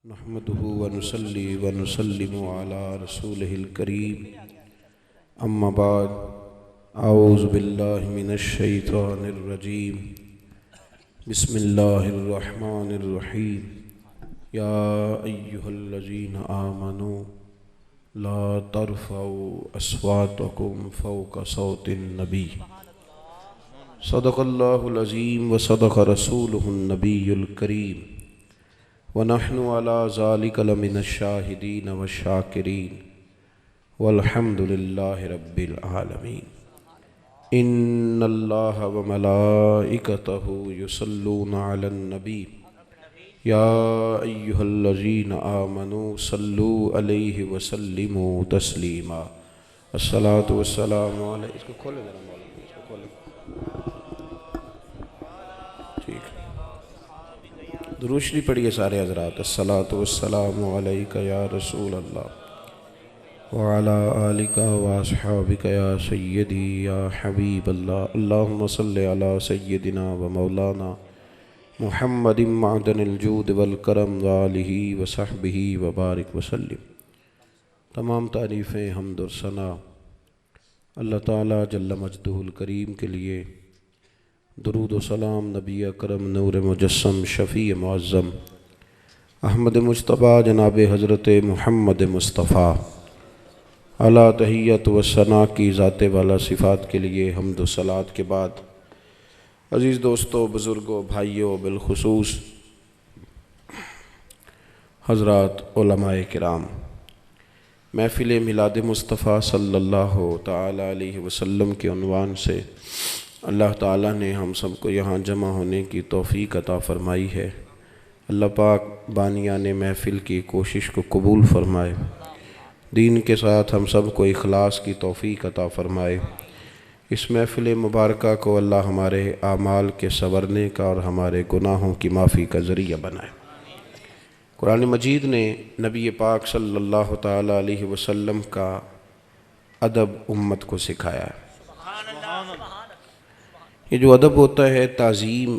نحمده ونصلي ونسلم على رسوله الكريم أما بعد أعوذ بالله من الشيطان الرجيم بسم الله الرحمن الرحيم يا أيها الذين آمنوا لا ترفعوا أصواتكم فوق صوت النبي صدق الله العظيم وصدق رسوله النبي الكريم ونحن على ذلك لمن الشاهدين والشاكرين والحمد لله رب العالمين إن الله وملائكته يصلون على النبي يا أيها الذين آمنوا صلوا عليه وسلموا تسليما الصلاة والسلام عليه اس کو کھولے ذرا مولانا اس کو کھولے ٹھیک درود شریف پڑھیے سارے حضرات الصلاۃ والسلام علیک یا رسول اللہ وعلی آلک واصحابک یا سیدی یا حبیب اللہ اللہم صلی علی سیدنا و مولانا محمد معدن الجود والکرم وآلہ وصحبہ وبارک وسلم۔ تمام تعریفیں حمد و ثنا اللہ تعالیٰ جل مجدہ الکریم کے لیے، درود و سلام نبی اکرم نور مجسم شفیع معظم احمد مجتبیٰ جناب حضرت محمد مصطفیٰ اعلیٰ تحیت و ثنا کی ذات والا صفات کے لیے حمد و صلات کے بعد، عزیز دوستو، بزرگوں، بھائیوں، بالخصوص حضرات علماء کرام، محفل میلاد مصطفیٰ صلی اللہ تعالیٰ علیہ وسلم کے عنوان سے اللہ تعالیٰ نے ہم سب کو یہاں جمع ہونے کی توفیق عطا فرمائی ہے۔ اللہ پاک بانیان محفل کی کوشش کو قبول فرمائے، دین کے ساتھ ہم سب کو اخلاص کی توفیق عطا فرمائے۔ اس محفل مبارکہ کو اللہ ہمارے اعمال کے سنورنے کا اور ہمارے گناہوں کی معافی کا ذریعہ بنائے۔ قرآن مجید نے نبی پاک صلی اللہ تعالیٰ علیہ وسلم کا ادب امت کو سکھایا ہے۔ یہ جو ادب ہوتا ہے، تعظیم،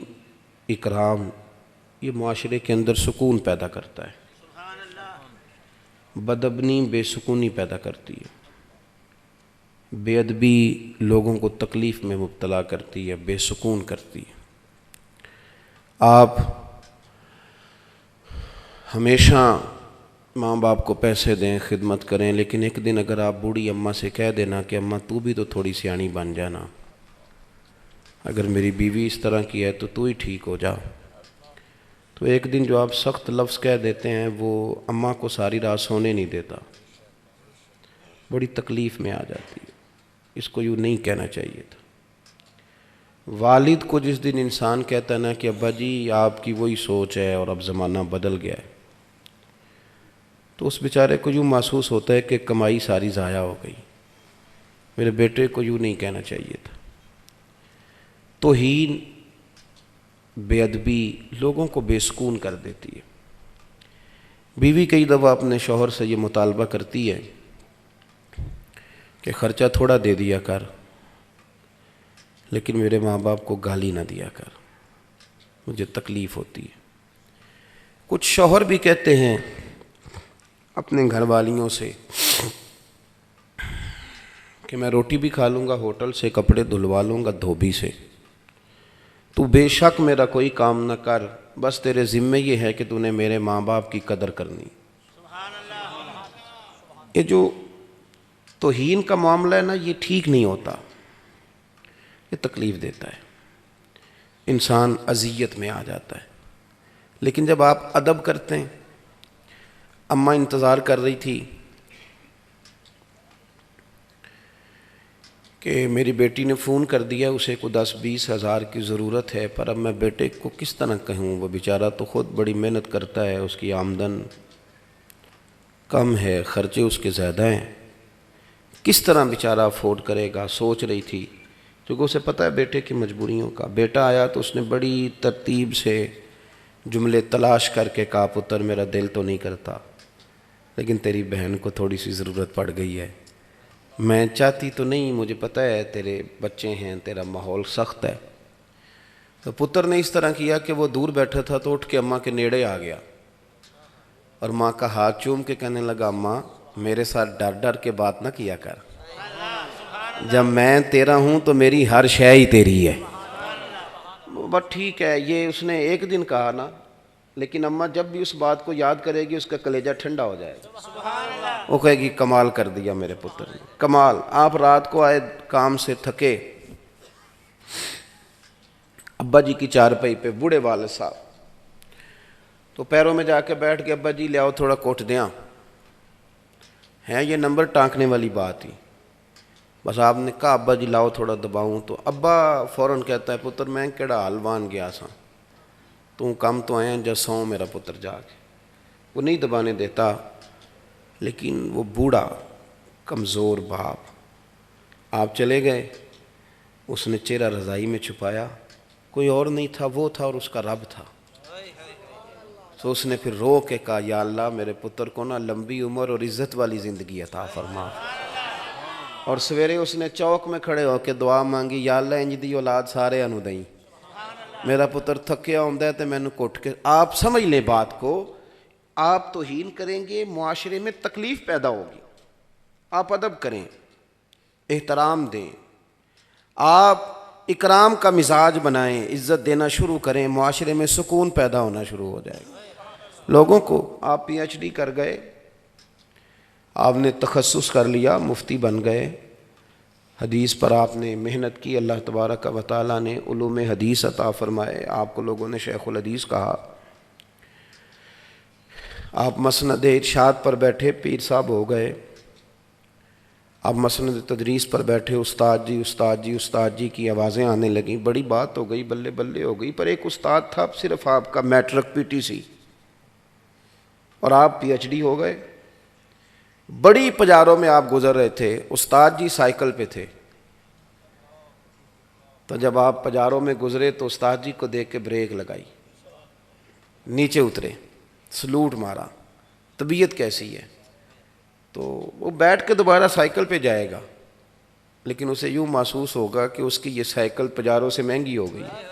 اکرام، یہ معاشرے کے اندر سکون پیدا کرتا ہے۔ بدابنی بے سکونی پیدا کرتی ہے، بے ادبی لوگوں کو تکلیف میں مبتلا کرتی ہے، بے سکون کرتی ہے۔ آپ ہمیشہ ماں باپ کو پیسے دیں، خدمت کریں، لیکن ایک دن اگر آپ بوڑھی اماں سے کہہ دینا کہ اماں تو بھی تو تھوڑی سیانی بن جانا، اگر میری بیوی اس طرح کی ہے تو ہی ٹھیک ہو جا، تو ایک دن جو آپ سخت لفظ کہہ دیتے ہیں وہ اماں کو ساری رات سونے نہیں دیتا، بڑی تکلیف میں آ جاتی ہے۔ اس کو یوں نہیں کہنا چاہیے تھا۔ والد کو جس دن انسان کہتا ہے نا کہ ابا جی آپ کی وہی سوچ ہے اور اب زمانہ بدل گیا ہے، تو اس بیچارے کو یوں محسوس ہوتا ہے کہ کمائی ساری ضائع ہو گئی۔ میرے بیٹے کو یوں نہیں کہنا چاہیے تھا۔ توہین، بے ادبی لوگوں کو بے سکون کر دیتی ہے۔ بیوی کئی دفعہ اپنے شوہر سے یہ مطالبہ کرتی ہے کہ خرچہ تھوڑا دے دیا کر، لیکن میرے ماں باپ کو گالی نہ دیا کر، مجھے تکلیف ہوتی ہے۔ کچھ شوہر بھی کہتے ہیں اپنے گھر والیوں سے کہ میں روٹی بھی کھا لوں گا ہوٹل سے، کپڑے دھلوا لوں گا دھوبی سے، تو بے شک میرا کوئی کام نہ کر، بس تیرے ذمے یہ ہے کہ تو نے میرے ماں باپ کی قدر کرنی۔ یہ جو توہین کا معاملہ ہے نا، یہ ٹھیک نہیں ہوتا، یہ تکلیف دیتا ہے، انسان اذیت میں آ جاتا ہے۔ لیکن جب آپ ادب کرتے ہیں، اماں انتظار کر رہی تھی کہ میری بیٹی نے فون کر دیا، اسے کو 10-20 ہزار کی ضرورت ہے، پر اب میں بیٹے کو کس طرح کہوں، وہ بیچارہ تو خود بڑی محنت کرتا ہے، اس کی آمدن کم ہے، خرچے اس کے زیادہ ہیں، کس طرح بیچارہ افورڈ کرے گا۔ سوچ رہی تھی، کیونکہ اسے پتہ ہے بیٹے کی مجبوریوں کا۔ بیٹا آیا تو اس نے بڑی ترتیب سے جملے تلاش کر کے کہا، پتر میرا دل تو نہیں کرتا، لیکن تیری بہن کو تھوڑی سی ضرورت پڑ گئی ہے، میں چاہتی تو نہیں، مجھے پتہ ہے تیرے بچے ہیں، تیرا ماحول سخت ہے۔ تو پتر نے اس طرح کیا کہ وہ دور بیٹھا تھا تو اٹھ کے اماں کے نیڑے آ گیا اور ماں کا ہاتھ چوم کے کہنے لگا ماں میرے ساتھ ڈر ڈر کے بات نہ کیا کر، جب میں تیرا ہوں تو میری ہر شے ہی تیری ہے۔ بس ٹھیک ہے، یہ اس نے ایک دن کہا نا، لیکن اماں جب بھی اس بات کو یاد کرے گی اس کا کلیجہ ٹھنڈا ہو جائے گا، وہ کہے گی کمال کر دیا میرے پتر نے، کمال۔ آپ رات کو آئے کام سے تھکے، ابا جی کی چارپائی پہ بوڑھے والد صاحب، تو پیروں میں جا کے بیٹھ کے ابا جی لے آؤ تھوڑا کوٹ دیاں، ہے یہ نمبر ٹانکنے والی بات تھی۔ بس آپ نے کہا ابا جی لاؤ تھوڑا دباؤں، تو ابا فوراً کہتا ہے پتر میں کیڑا حال وان گیا سا، تو کم تو آیا جا سو میرا پتر جا کے، وہ نہیں دبانے دیتا۔ لیکن وہ بوڑھا کمزور باپ، آپ چلے گئے، اس نے چہرہ رضائی میں چھپایا، کوئی اور نہیں تھا، وہ تھا اور اس کا رب تھا۔ تو اس نے پھر رو کے کہا یا اللہ میرے پتر کو نا لمبی عمر اور عزت والی زندگی عطا فرما۔ اور سویرے اس نے چوک میں کھڑے ہو کے دعا مانگی، یا اللہ انج دی اولاد سارے انو دئیں، میرا پتر تھکیا ہوندا ہے تے مینوں کٹ کے۔ آپ سمجھ لیں بات کو، آپ توہین کریں گے معاشرے میں تکلیف پیدا ہوگی، آپ ادب کریں، احترام دیں، آپ اکرام کا مزاج بنائیں، عزت دینا شروع کریں، معاشرے میں سکون پیدا ہونا شروع ہو جائے گا۔ لوگوں کو آپ پی ایچ ڈی کر گئے، آپ نے تخصص کر لیا، مفتی بن گئے، حدیث پر آپ نے محنت کی، اللہ تبارک و تعالیٰ نے علوم حدیث عطا فرمائے، آپ کو لوگوں نے شیخ الحدیث کہا، آپ مسند ارشاد پر بیٹھے پیر صاحب ہو گئے، آپ مسند تدریس پر بیٹھے استاد جی استاد جی استاد جی کی آوازیں آنے لگیں، بڑی بات ہو گئی، بلے بلے ہو گئی۔ پر ایک استاد تھا صرف آپ کا میٹرک پی ٹی سی، اور آپ پی ایچ ڈی ہو گئے۔ بڑی پجاروں میں آپ گزر رہے تھے، استاد جی سائیکل پہ تھے، تو جب آپ پجاروں میں گزرے تو استاد جی کو دیکھ کے بریک لگائی، نیچے اترے، سلوٹ مارا، طبیعت کیسی ہے؟ تو وہ بیٹھ کے دوبارہ سائیکل پہ جائے گا، لیکن اسے یوں محسوس ہوگا کہ اس کی یہ سائیکل پجاروں سے مہنگی ہو گئی ہے،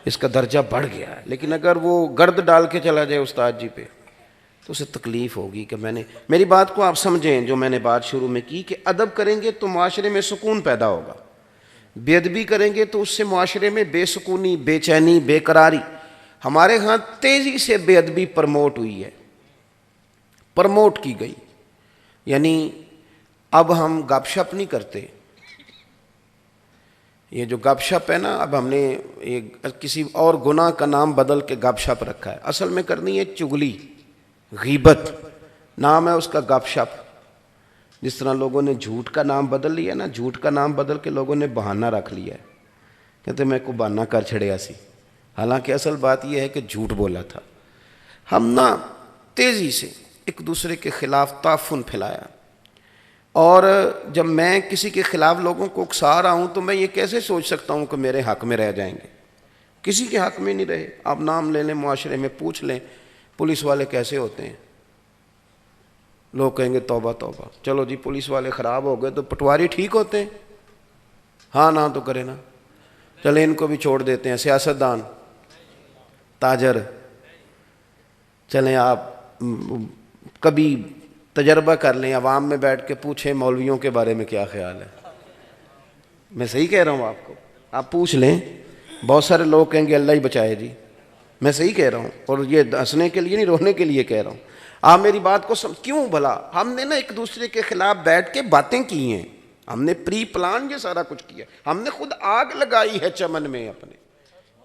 اس کا درجہ بڑھ گیا ہے۔ لیکن اگر وہ گرد ڈال کے چلا جائے استاد جی پہ تو اسے تکلیف ہوگی کہ میں نے، میری بات کو آپ سمجھیں جو میں نے بات شروع میں کی کہ ادب کریں گے تو معاشرے میں سکون پیدا ہوگا، بے ادبی کریں گے تو اس سے معاشرے میں بے سکونی، بے چینی، بے قراری۔ ہمارے ہاں تیزی سے بے ادبی پرموٹ ہوئی ہے، پرموٹ کی گئی، یعنی اب ہم گپ شپ نہیں کرتے، یہ جو گپ شپ ہے نا، اب ہم نے کسی اور گناہ کا نام بدل کے گپ شپ رکھا ہے، اصل میں کرنی ہے چگلی، غیبت، نام ہے اس کا گپ شپ۔ جس طرح لوگوں نے جھوٹ کا نام بدل لیا نا، جھوٹ کا نام بدل کے لوگوں نے بہانہ رکھ لیا ہے، کہتے میں کو بہانہ کر چھڑیا سی، حالانکہ اصل بات یہ ہے کہ جھوٹ بولا تھا۔ ہم نا تیزی سے ایک دوسرے کے خلاف تعفن پھیلایا، اور جب میں کسی کے خلاف لوگوں کو اکسا رہا ہوں تو میں یہ کیسے سوچ سکتا ہوں کہ میرے حق میں رہ جائیں گے؟ کسی کے حق میں نہیں رہے۔ آپ نام لے لیں، معاشرے میں پوچھ لیں پولیس والے کیسے ہوتے ہیں، لوگ کہیں گے توبہ توبہ، چلو جی پولیس والے خراب ہو گئے تو پٹواری ٹھیک ہوتے ہیں؟ ہاں نہ تو کرے نا، چلیں ان کو بھی چھوڑ دیتے ہیں، سیاستدان، تاجر، چلیں آپ کبھی تجربہ کر لیں، عوام میں بیٹھ کے پوچھیں مولویوں کے بارے میں کیا خیال ہے۔ میں صحیح کہہ رہا ہوں آپ کو، آپ پوچھ لیں، بہت سارے لوگ کہیں گے اللہ ہی بچائے جی، میں صحیح کہہ رہا ہوں، اور یہ ہنسنے کے لیے نہیں رونے کے لیے کہہ رہا ہوں۔ آپ میری بات کو کیوں بھلا ہم نے نا ایک دوسرے کے خلاف بیٹھ کے باتیں کی ہیں، ہم نے پری پلان یہ سارا کچھ کیا، ہم نے خود آگ لگائی ہے چمن میں اپنے،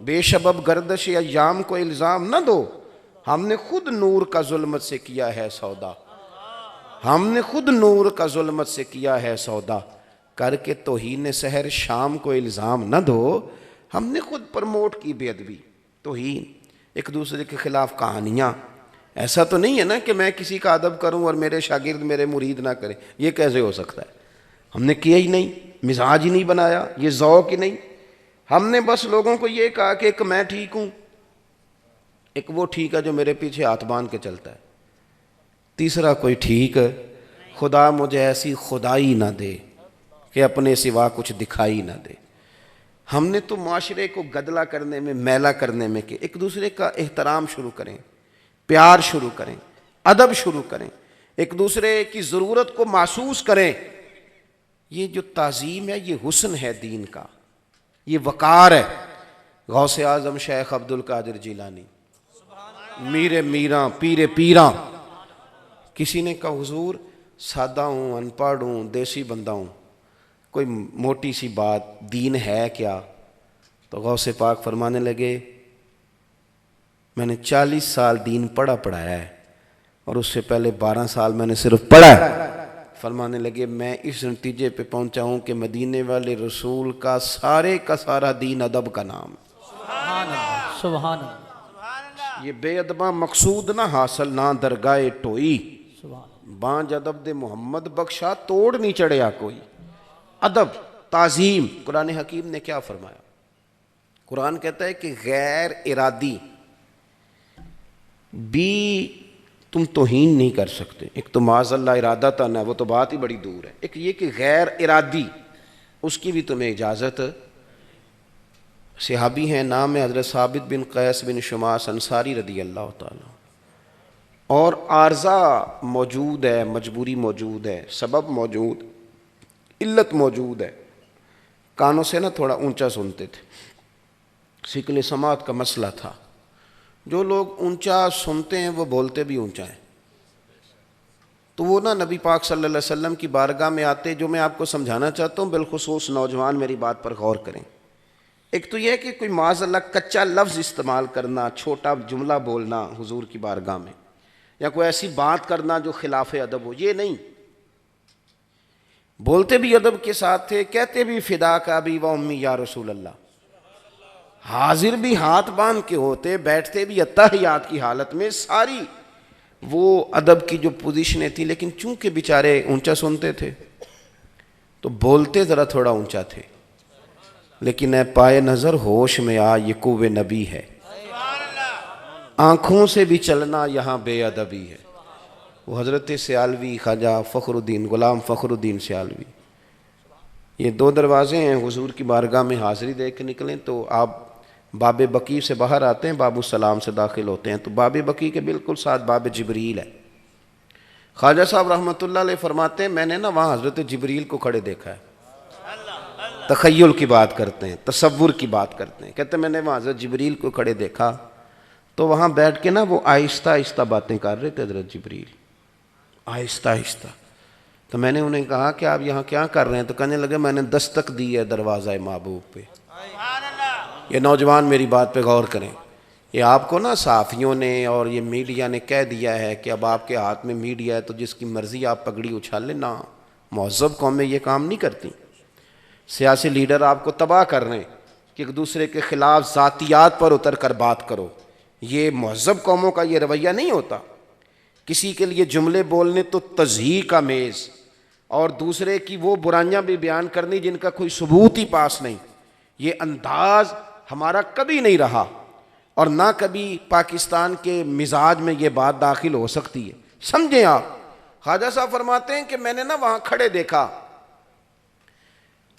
بے شبب گردش ایام کو الزام نہ دو، ہم نے خود نور کا ظلمت سے کیا ہے سودا، ہم نے خود نور کا ظلمت سے کیا ہے سودا، کر کے توہین سحر شام کو الزام نہ دو، ہم نے خود پرموٹ کی بے ادبی، توہین، ایک دوسرے کے خلاف کہانیاں۔ ایسا تو نہیں ہے نا کہ میں کسی کا ادب کروں اور میرے شاگرد میرے مرید نہ کریں، یہ کیسے ہو سکتا ہے؟ ہم نے کیا ہی نہیں، مزاج ہی نہیں بنایا، یہ ذوق ہی نہیں، ہم نے بس لوگوں کو یہ کہا کہ ایک میں ٹھیک ہوں، ایک وہ ٹھیک ہے جو میرے پیچھے ہاتھ باندھ کے چلتا ہے، تیسرا کوئی ٹھیک ہے، خدا مجھے ایسی خدائی نہ دے کہ اپنے سوا کچھ دکھائی نہ دے۔ ہم نے تو معاشرے کو گدلا کرنے میں، میلا کرنے میں کہ ایک دوسرے کا احترام شروع کریں، پیار شروع کریں، ادب شروع کریں، ایک دوسرے کی ضرورت کو محسوس کریں. یہ جو تعظیم ہے یہ حسن ہے دین کا، یہ وقار ہے. غوث اعظم شیخ عبد القادر جیلانی، میر میراں پیر پیراں. کسی نے کہا حضور سادہ ہوں، ان پڑھ ہوں، دیسی بندہ ہوں، کوئی موٹی سی بات دین ہے کیا؟ تو غوث پاک فرمانے لگے میں نے 40 سال دین پڑھایا ہے اور اس سے پہلے 12 سال میں نے صرف پڑھا ہے. فرمانے لگے میں اس نتیجے پہ پہنچا ہوں کہ مدینے والے رسول کا سارے کا سارا دین ادب کا نام. سبحان اللہ، سبحان اللہ. یہ بے ادباں مقصود نہ حاصل نہ درگاہ ٹوئی، سبحان بانج ادب دے محمد بخشا توڑ نہیں چڑھیا کوئی. ادب، تعظیم. قرآن حکیم نے کیا فرمایا؟ قرآن کہتا ہے کہ غیر ارادی بھی تم توہین نہیں کر سکتے. ایک تو معاذ اللہ ارادہ تھا نا، وہ تو بات ہی بڑی دور ہے. ایک یہ کہ غیر ارادی اس کی بھی تمہیں اجازت. صحابی ہیں، نام ہے حضرت ثابت بن قیس بن شماس انصاری رضی اللہ تعالیٰ. اور عارضہ موجود ہے، مجبوری موجود ہے، سبب موجود، علت موجود ہے. کانوں سے نا تھوڑا اونچا سنتے تھے، ثقل سماعت کا مسئلہ تھا. جو لوگ اونچا سنتے ہیں وہ بولتے بھی اونچا ہیں. تو وہ نا نبی پاک صلی اللہ علیہ وسلم کی بارگاہ میں آتے. جو میں آپ کو سمجھانا چاہتا ہوں بالخصوص نوجوان میری بات پر غور کریں. ایک تو یہ ہے کہ کوئی معاذ اللہ کچا لفظ استعمال کرنا، چھوٹا جملہ بولنا حضور کی بارگاہ میں، یا کوئی ایسی بات کرنا جو خلاف ادب ہو. یہ نہیں، بولتے بھی ادب کے ساتھ تھے، کہتے بھی فدا کا ابی و امی یا رسول اللہ. حاضر بھی ہاتھ باندھ کے ہوتے، بیٹھتے بھی اتحیات کی حالت میں. ساری وہ ادب کی جو پوزیشنیں تھیں، لیکن چونکہ بیچارے اونچا سنتے تھے تو بولتے ذرا تھوڑا اونچا تھے. لیکن اے پائے نظر ہوش میں آ، یہ قوہ نبی ہے. آنکھوں سے بھی چلنا یہاں بے ادبی ہے. وہ حضرت سیالوی خواجہ فخر الدین غلام فخر الدین سیالوی، یہ 2 دروازے ہیں حضور کی بارگاہ میں. حاضری دے کے نکلیں تو آپ باب بقی سے باہر آتے ہیں، باب السلام سے داخل ہوتے ہیں تو باب بقی کے بالکل ساتھ باب جبریل ہے. خواجہ صاحب رحمۃ اللہ علیہ فرماتے ہیں میں نے نا وہاں حضرت جبریل کو کھڑے دیکھا ہے. تخیل کی بات کرتے ہیں، تصور کی بات کرتے ہیں. کہتے ہیں میں نے وہاں حضرت جبریل کو کھڑے دیکھا تو وہاں بیٹھ کے نا وہ آہستہ آہستہ باتیں کر رہے تھے حضرت جبریل، آہستہ آہستہ. تو میں نے انہیں کہا کہ آپ یہاں کیا کر رہے ہیں؟ تو کہنے لگے میں نے دستک دی ہے دروازہ محبوب پہ. یہ نوجوان میری بات پہ غور کریں. یہ آپ کو نا صحافیوں نے اور یہ میڈیا نے کہہ دیا ہے کہ اب آپ کے ہاتھ میں میڈیا ہے تو جس کی مرضی آپ پگڑی اچھال لیں. نہ، مہذب قومیں یہ کام نہیں کرتی. سیاسی لیڈر آپ کو تباہ کر رہے ہیں کہ ایک دوسرے کے خلاف ذاتیات پر اتر کر بات کرو. یہ مہذب قوموں کا یہ رویہ نہیں ہوتا. کسی کے لیے جملے بولنے تو تضحیق کا میز، اور دوسرے کی وہ برائیاں بھی بیان کرنی جن کا کوئی ثبوت ہی پاس نہیں. یہ انداز ہمارا کبھی نہیں رہا اور نہ کبھی پاکستان کے مزاج میں یہ بات داخل ہو سکتی ہے. سمجھیں آپ. خواجہ صاحب فرماتے ہیں کہ میں نے نا وہاں کھڑے دیکھا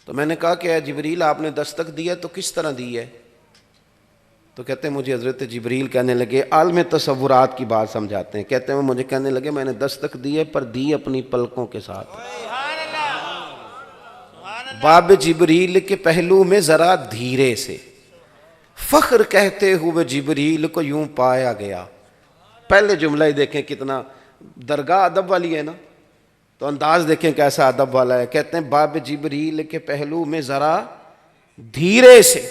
تو میں نے کہا کہ اے جبریل آپ نے دستک دی ہے تو کس طرح دی ہے؟ تو کہتے ہیں مجھے حضرت جبریل کہنے لگے، عالم تصورات کی بات سمجھاتے ہیں. کہتے ہیں وہ مجھے کہنے لگے میں نے دستک دی ہے پر دی اپنی پلکوں کے ساتھ. باب جبریل کے پہلو میں ذرا دھیرے سے فخر کہتے ہوئے جبریل کو یوں پایا گیا. پہلے جملہ ہی دیکھیں کتنا درگاہ ادب والی ہے نا، تو انداز دیکھیں کیسا ادب والا ہے. کہتے ہیں باب جبریل کے پہلو میں ذرا دھیرے سے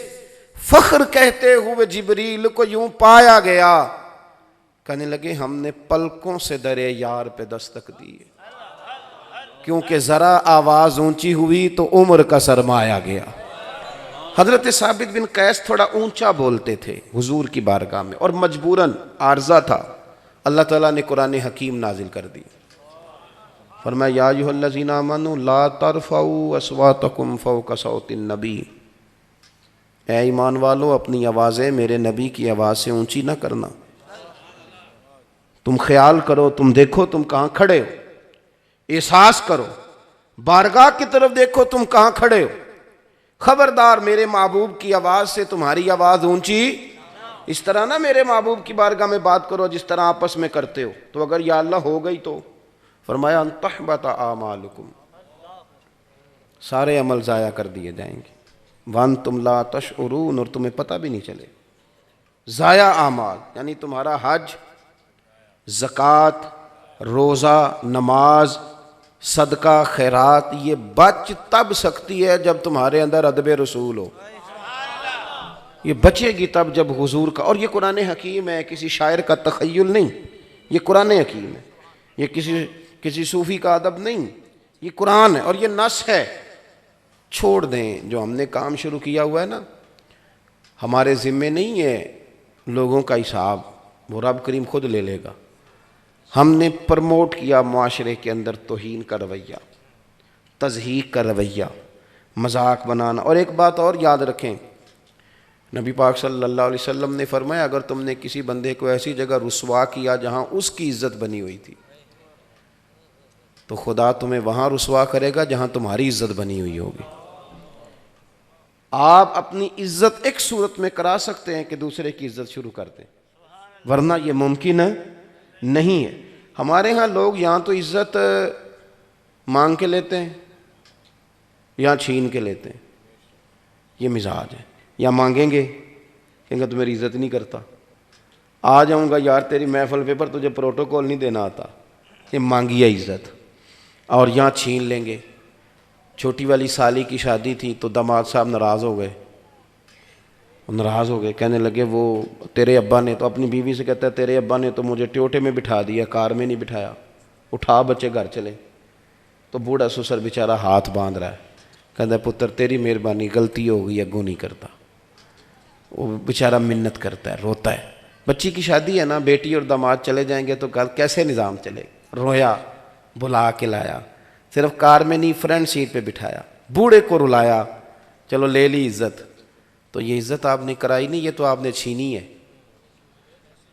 فخر کہتے ہوئے جبریل کو یوں پایا گیا. کہنے لگے ہم نے پلکوں سے درے یار پہ دستک دی ہے، کیونکہ ذرا آواز اونچی ہوئی تو عمر کا سرمایا گیا. حضرت ثابت بن قیس تھوڑا اونچا بولتے تھے حضور کی بارگاہ میں، اور مجبوراً عارضہ تھا. اللہ تعالیٰ نے قرآن حکیم نازل کر دی. فرمایا یا ایھا الذین آمنوا لا ترفعوا اصواتکم فوق صوت النبی، اے ایمان والو اپنی آوازیں میرے نبی کی آواز سے اونچی نہ کرنا. تم خیال کرو، تم دیکھو تم کہاں کھڑے ہو، احساس کرو، بارگاہ کی طرف دیکھو تم کہاں کھڑے ہو. خبردار میرے محبوب کی آواز سے تمہاری آواز اونچی اس طرح نہ میرے محبوب کی بارگاہ میں بات کرو جس طرح آپس میں کرتے ہو. تو اگر یا اللہ ہو گئی تو فرمایا ان تحبط اعمالکم، سارے عمل ضائع کر دیے جائیں گے. وانتم لا تشعرون، اور تمہیں پتہ بھی نہیں چلے. ضائع اعمال یعنی تمہارا حج، زکوٰۃ، روزہ، نماز، صدقہ، خیرات، یہ بچ تب سکتی ہے جب تمہارے اندر ادب رسول ہو. یہ بچے گی تب جب حضور کا، اور یہ قرآن حکیم ہے، کسی شاعر کا تخیل نہیں، یہ قرآن حکیم ہے، یہ کسی صوفی کا ادب نہیں، یہ قرآن ہے اور یہ نص ہے. چھوڑ دیں جو ہم نے کام شروع کیا ہوا ہے نا، ہمارے ذمے نہیں ہے لوگوں کا حساب، وہ رب کریم خود لے لے گا. ہم نے پرموٹ کیا معاشرے کے اندر توہین کا رویہ، تضحیق کا رویہ، مذاق بنانا. اور ایک بات اور یاد رکھیں، نبی پاک صلی اللہ علیہ وسلم نے فرمایا اگر تم نے کسی بندے کو ایسی جگہ رسوا کیا جہاں اس کی عزت بنی ہوئی تھی تو خدا تمہیں وہاں رسوا کرے گا جہاں تمہاری عزت بنی ہوئی ہوگی. آپ اپنی عزت ایک صورت میں کرا سکتے ہیں کہ دوسرے کی عزت شروع کر دیں، ورنہ یہ ممکن نہیں ہے. ہمارے ہاں لوگ یہاں تو عزت مانگ کے لیتے ہیں یا چھین کے لیتے ہیں، یہ مزاج ہے. یا مانگیں گے کہیں گے تو میری عزت نہیں کرتا، آ جاؤں گا یار تیری محفل پہ پر تجھے پروٹوکول نہیں دینا آتا، یہ مانگی ہے عزت. اور یہاں چھین لیں گے. چھوٹی والی سالی کی شادی تھی تو داماد صاحب ناراض ہو گئے، کہنے لگے وہ تیرے ابا نے تو، اپنی بیوی سے کہتا ہے تیرے ابا نے تو مجھے ٹیوٹے میں بٹھا دیا، کار میں نہیں بٹھایا، اٹھا بچے گھر چلے. تو بوڑھا سسر بیچارہ ہاتھ باندھ رہا ہے، کہتا ہے پتر تیری مہربانی، غلطی ہو گئی، اگوں نہیں کرتا. وہ بیچارہ منت کرتا ہے، روتا ہے. بچی کی شادی ہے نا، بیٹی اور داماد چلے جائیں گے تو کیسے نظام چلے. رویا، بلا کے لایا، صرف کار میں نہیں فرنٹ سیٹ پہ بٹھایا، بوڑھے کو رلایا، چلو لے لی عزت. تو یہ عزت آپ نے کرائی نہیں، یہ تو آپ نے چھینی ہے،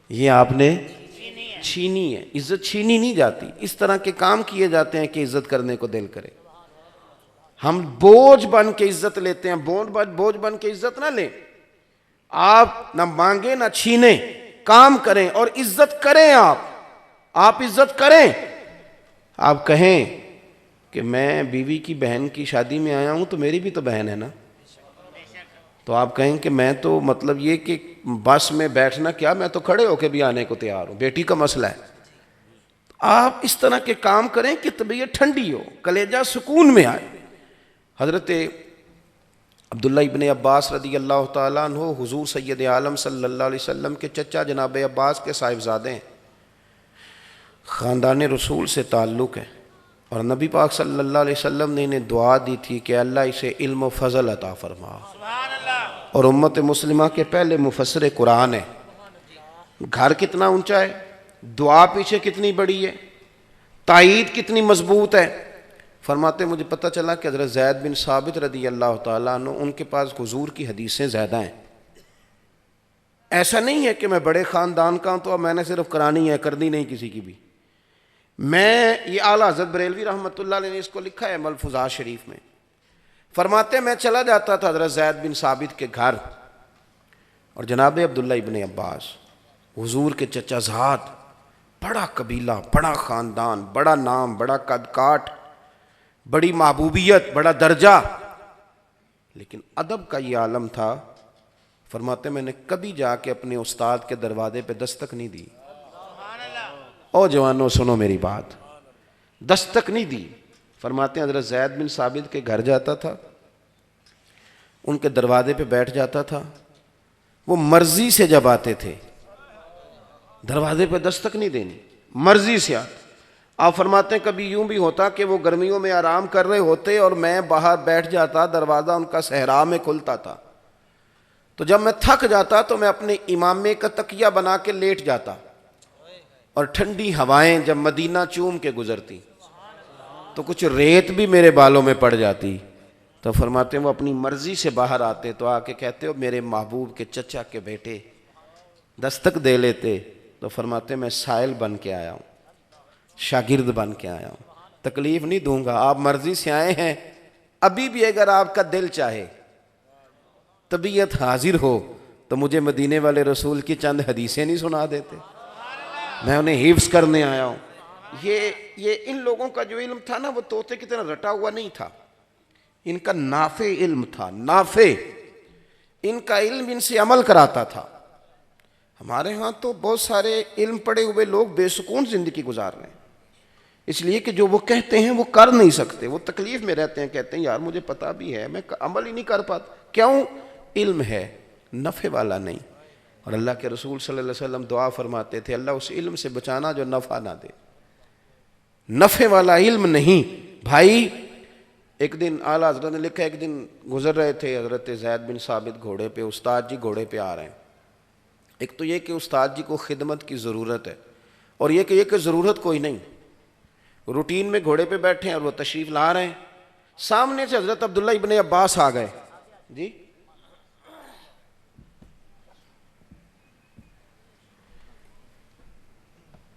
یہ آپ نے چھینی ہے. عزت چھینی نہیں جاتی، اس طرح کے کام کیے جاتے ہیں کہ عزت کرنے کو دل کرے. ہم بوجھ بن کے عزت لیتے ہیں، بوجھ بن کے عزت نہ لیں. آپ نہ مانگیں نہ چھینیں، کام کریں اور عزت کریں. آپ عزت کریں. آپ کہیں کہ میں بیوی کی بہن کی شادی میں آیا ہوں تو میری بھی تو بہن ہے نا. تو آپ کہیں کہ میں تو مطلب یہ کہ بس میں بیٹھنا کیا، میں تو کھڑے ہو کے بھی آنے کو تیار ہوں، بیٹی کا مسئلہ ہے. آپ اس طرح کے کام کریں کہ طبیعت ٹھنڈی ہو، کلیجہ سکون میں آئے. حضرت عبداللہ ابن عباس رضی اللہ تعالیٰ عنہ حضور سید عالم صلی اللہ علیہ وسلم کے چچا جناب عباس کے صاحبزادے ہیں، خاندان رسول سے تعلق ہے. اور نبی پاک صلی اللہ علیہ وسلم نے انہیں دعا دی تھی کہ اللہ اسے علم و فضل عطا فرما. اور امت مسلمہ کے پہلے مفسر قرآن ہے. گھر کتنا اونچا ہے، دعا پیچھے کتنی بڑی ہے، تائید کتنی مضبوط ہے. فرماتے مجھے پتہ چلا کہ حضرت زید بن ثابت رضی اللہ تعالیٰ عنہ ان کے پاس حضور کی حدیثیں زیادہ ہیں. ایسا نہیں ہے کہ میں بڑے خاندان کا ہوں تو اب میں نے صرف کرانی ہے، کرنی نہیں کسی کی بھی. میں یہ اعلیٰ حضرت بریلوی رحمۃ اللہ علیہ نے اس کو لکھا ہے ملفوظات شریف میں. فرماتے میں چلا جاتا تھا حضرت زید بن ثابت کے گھر، اور جناب عبداللہ ابن عباس حضور کے چچا زاد، بڑا قبیلہ، بڑا خاندان، بڑا نام، بڑا قد کاٹ، بڑی محبوبیت، بڑا درجہ، لیکن ادب کا یہ عالم تھا. فرماتے میں نے کبھی جا کے اپنے استاد کے دروازے پہ دستک نہیں دی. او جوانوں سنو میری بات، دستک نہیں دی. فرماتے ہیں حضرت زید بن ثابت کے گھر جاتا تھا، ان کے دروازے پہ بیٹھ جاتا تھا. وہ مرضی سے جب آتے تھے دروازے پہ دستک نہیں دینی، مرضی سے آتے. آپ فرماتے ہیں کبھی یوں بھی ہوتا کہ وہ گرمیوں میں آرام کر رہے ہوتے اور میں باہر بیٹھ جاتا، دروازہ ان کا صحرا میں کھلتا تھا. تو جب میں تھک جاتا تو میں اپنے امامے کا تکیہ بنا کے لیٹ جاتا، اور ٹھنڈی ہوائیں جب مدینہ چوم کے گزرتی تو کچھ ریت بھی میرے بالوں میں پڑ جاتی. تو فرماتے ہیں وہ اپنی مرضی سے باہر آتے تو آ کے کہتے ہو میرے محبوب کے چچا کے بیٹے، دستک دے لیتے. تو فرماتے میں سائل بن کے آیا ہوں، شاگرد بن کے آیا ہوں، تکلیف نہیں دوں گا. آپ مرضی سے آئے ہیں، ابھی بھی اگر آپ کا دل چاہے، طبیعت حاضر ہو تو مجھے مدینے والے رسول کی چند حدیثیں نہیں سنا دیتے؟ میں انہیں حفظ کرنے آیا ہوں۔ یہ ان لوگوں کا جو علم تھا نا وہ طوطے کی طرح رٹا ہوا نہیں تھا، ان کا نافع علم تھا، نافع۔ ان کا علم ان سے عمل کراتا تھا۔ ہمارے ہاں تو بہت سارے علم پڑے ہوئے لوگ بے سکون زندگی گزار رہے ہیں، اس لیے کہ جو وہ کہتے ہیں وہ کر نہیں سکتے، وہ تکلیف میں رہتے ہیں، کہتے ہیں یار مجھے پتا بھی ہے میں عمل ہی نہیں کر پاتا۔ کیوں؟ علم ہے، نفع والا نہیں۔ اور اللہ کے رسول صلی اللہ علیہ وسلم دعا فرماتے تھے اللہ اس علم سے بچانا جو نفع نہ دے، نفع والا علم نہیں۔ بھائی ایک دن اعلیٰ حضرت نے لکھا، ایک دن گزر رہے تھے حضرت زید بن ثابت گھوڑے پہ، استاد جی گھوڑے پہ آ رہے ہیں۔ ایک تو یہ کہ استاد جی کو خدمت کی ضرورت ہے، اور یہ کہ ضرورت کوئی نہیں، روٹین میں گھوڑے پہ بیٹھے ہیں اور وہ تشریف لا رہے ہیں۔ سامنے سے حضرت عبداللہ ابن عباس آ گئے، جی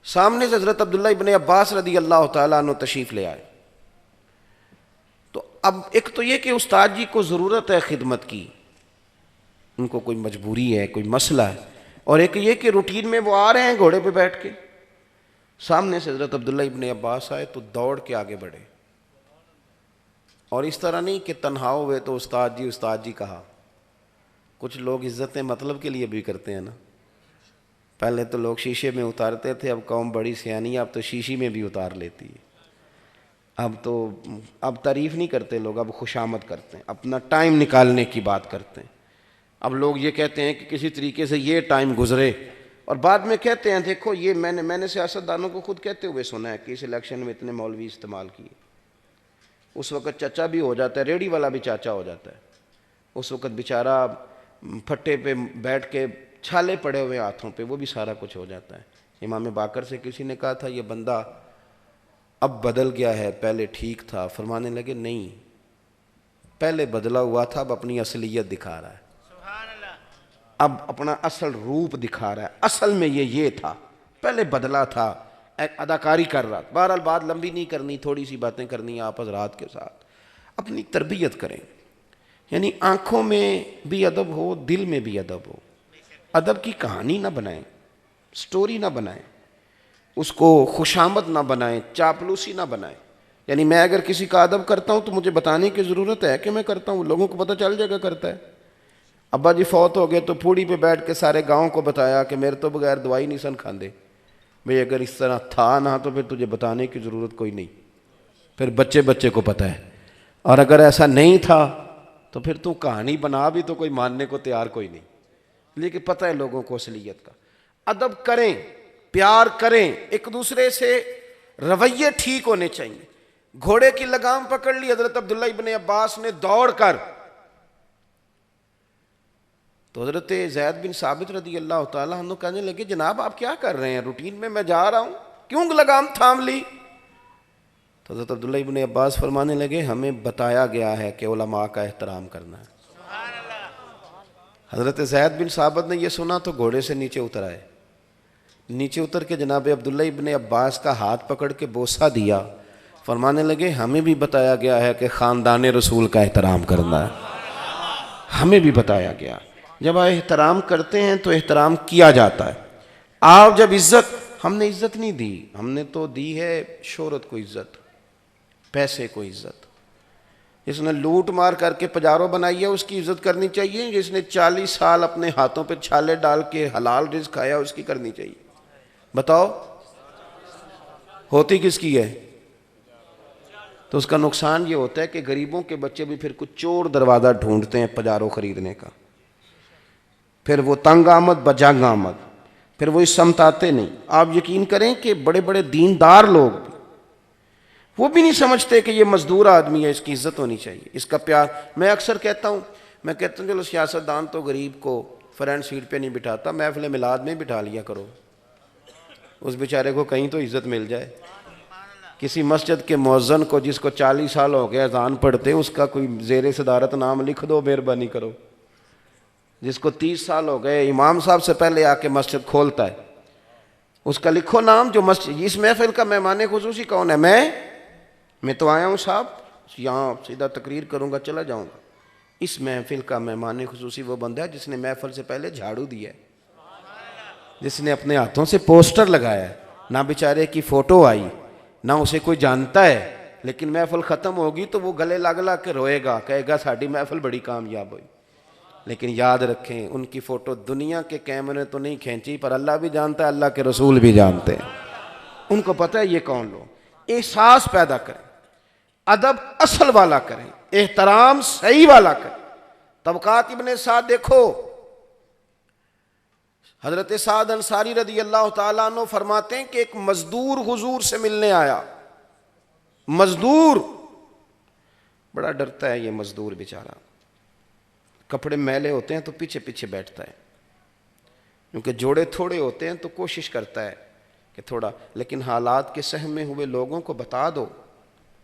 سامنے سے حضرت عبداللہ ابن عباس رضی اللہ تعالیٰ عنہ تشریف لے آئے۔ تو اب ایک تو یہ کہ استاد جی کو ضرورت ہے خدمت کی، ان کو کوئی مجبوری ہے، کوئی مسئلہ ہے، اور ایک یہ کہ روٹین میں وہ آ رہے ہیں گھوڑے پہ بیٹھ کے۔ سامنے سے حضرت عبداللہ ابن عباس آئے تو دوڑ کے آگے بڑھے، اور اس طرح نہیں کہ تنہا ہوئے تو استاد جی کہا۔ کچھ لوگ عزتیں مطلب کے لیے بھی کرتے ہیں نا، پہلے تو لوگ شیشے میں اتارتے تھے، اب قوم بڑی سیانی، اب تو شیشی میں بھی اتار لیتی ہے۔ اب تعریف نہیں کرتے لوگ، اب خوشامد کرتے ہیں، اپنا ٹائم نکالنے کی بات کرتے ہیں۔ اب لوگ یہ کہتے ہیں کہ کسی طریقے سے یہ ٹائم گزرے، اور بعد میں کہتے ہیں دیکھو یہ میں نے سیاستدانوں کو خود کہتے ہوئے سنا ہے کہ اس الیکشن میں اتنے مولوی استعمال کیے۔ اس وقت چچا بھی ہو جاتا ہے، ریڑھی والا بھی چاچا ہو جاتا ہے، اس وقت بیچارہ پھٹے پہ بیٹھ کے چھالے پڑے ہوئے ہاتھوں پہ، وہ بھی سارا کچھ ہو جاتا ہے۔ امام باقر سے کسی نے کہا تھا یہ بندہ اب بدل گیا ہے، پہلے ٹھیک تھا۔ فرمانے لگے نہیں، پہلے بدلا ہوا تھا، اب اپنی اصلیت دکھا رہا ہے، اب اپنا اصل روپ دکھا رہا ہے۔ اصل میں یہ تھا، پہلے بدلا تھا، اداکاری کر رہا۔ بہرحال بات لمبی نہیں کرنی، تھوڑی سی باتیں کرنی آپ حضرات کے ساتھ۔ اپنی تربیت کریں، یعنی آنکھوں میں بھی ادب ہو، دل میں بھی ادب ہو۔ ادب کی کہانی نہ بنائیں، سٹوری نہ بنائیں، اس کو خوشامد نہ بنائیں، چاپلوسی نہ بنائیں۔ یعنی میں اگر کسی کا ادب کرتا ہوں تو مجھے بتانے کی ضرورت ہے کہ میں کرتا ہوں، لوگوں کو پتہ چل جائے گا کرتا ہے۔ ابا جی فوت ہو گئے تو پھوڑی پہ بیٹھ کے سارے گاؤں کو بتایا کہ میرے تو بغیر دوائی نہیں سن کھاندے۔ بھئی اگر اس طرح تھا نہ تو پھر تجھے بتانے کی ضرورت کوئی نہیں، پھر بچے کو پتہ ہے۔ اور اگر ایسا نہیں تھا تو پھر تو کہانی بنا بھی تو کوئی ماننے کو تیار کوئی نہیں، لیکن پتہ ہے لوگوں کو اصلیت کا۔ ادب کریں، پیار کریں، ایک دوسرے سے رویے ٹھیک ہونے چاہیے۔ گھوڑے کی لگام پکڑ لی حضرت عبداللہ ابن عباس نے دوڑ کر، تو حضرت زید بن ثابت رضی اللہ تعالیٰ عنہ کہنے لگے جناب آپ کیا کر رہے ہیں، روٹین میں جا رہا ہوں، کیوں لگام تھام لی؟ تو حضرت عبداللہ ابن عباس فرمانے لگے ہمیں بتایا گیا ہے کہ علماء کا احترام کرنا ہے۔ حضرت زید بن ثابت نے یہ سنا تو گھوڑے سے نیچے اتر آئے، نیچے اتر کے جناب عبداللہ ابن عباس کا ہاتھ پکڑ کے بوسہ دیا، فرمانے لگے ہمیں بھی بتایا گیا ہے کہ خاندان رسول کا احترام کرنا ہے، ہمیں بھی بتایا گیا۔ جب آپ احترام کرتے ہیں تو احترام کیا جاتا ہے۔ آپ جب ہم نے عزت نہیں دی، ہم نے تو دی ہے شہرت کو عزت، پیسے کو عزت۔ جس نے لوٹ مار کر کے پجاروں بنائی ہے اس کی عزت کرنی چاہیے، جس نے 40 سال اپنے ہاتھوں پہ چھالے ڈال کے حلال رزق کھایا اس کی کرنی چاہیے؟ بتاؤ ہوتی کس کی ہے؟ تو اس کا نقصان یہ ہوتا ہے کہ غریبوں کے بچے بھی پھر کچھ چور دروازہ ڈھونڈتے ہیں پجاروں خریدنے کا، پھر وہ تنگ آمد بجنگ آمد، پھر وہ اس سمت آتے نہیں۔ آپ یقین کریں کہ بڑے بڑے دیندار لوگ بھی وہ بھی نہیں سمجھتے کہ یہ مزدور آدمی ہے، اس کی عزت ہونی چاہیے، اس کا پیار۔ میں اکثر کہتا ہوں چلو سیاستدان تو غریب کو فرنٹ سیٹ پہ نہیں بٹھاتا، محفل میلاد میں بٹھا لیا کرو، اس بیچارے کو کہیں تو عزت مل جائے۔ کسی مسجد کے مؤذن کو جس کو 40 سال ہو گئے اذان پڑھتے، اس کا کوئی زیر صدارت نام لکھ دو، مہربانی کرو۔ جس کو 30 سال ہو گئے امام صاحب سے پہلے آ کے مسجد کھولتا ہے، اس کا لکھو نام۔ جو مسجد اس محفل کا مہمان خصوصی کون ہے؟ میں تو آیا ہوں صاحب، یہاں سیدھا تقریر کروں گا چلا جاؤں گا۔ اس محفل کا مہمان خصوصی وہ بندہ ہے جس نے محفل سے پہلے جھاڑو دیا ہے، جس نے اپنے ہاتھوں سے پوسٹر لگایا ہے، نہ بیچارے کی فوٹو آئی، نہ اسے کوئی جانتا ہے، لیکن محفل ختم ہوگی تو وہ گلے لگ لگ کے روئے گا، کہے گا ساڑی محفل بڑی کامیاب ہوئی۔ لیکن یاد رکھیں ان کی فوٹو دنیا کے کیمرے تو نہیں کھینچی، پر اللہ بھی جانتا ہے، اللہ کے رسول بھی جانتے ہیں، ان کو پتہ ہے یہ کون لوگ۔ احساس پیدا کریں، ادب اصل والا کریں، احترام صحیح والا کریں۔ طبقات ابن سعد دیکھو، حضرت سعد انصاری رضی اللہ تعالیٰ عنہ فرماتے ہیں کہ ایک مزدور حضور سے ملنے آیا۔ مزدور بڑا ڈرتا ہے، یہ مزدور بیچارہ، کپڑے میلے ہوتے ہیں تو پیچھے پیچھے بیٹھتا ہے، کیونکہ جوڑے تھوڑے ہوتے ہیں تو کوشش کرتا ہے کہ تھوڑا، لیکن حالات کے سہم میں ہوئے لوگوں کو بتا دو،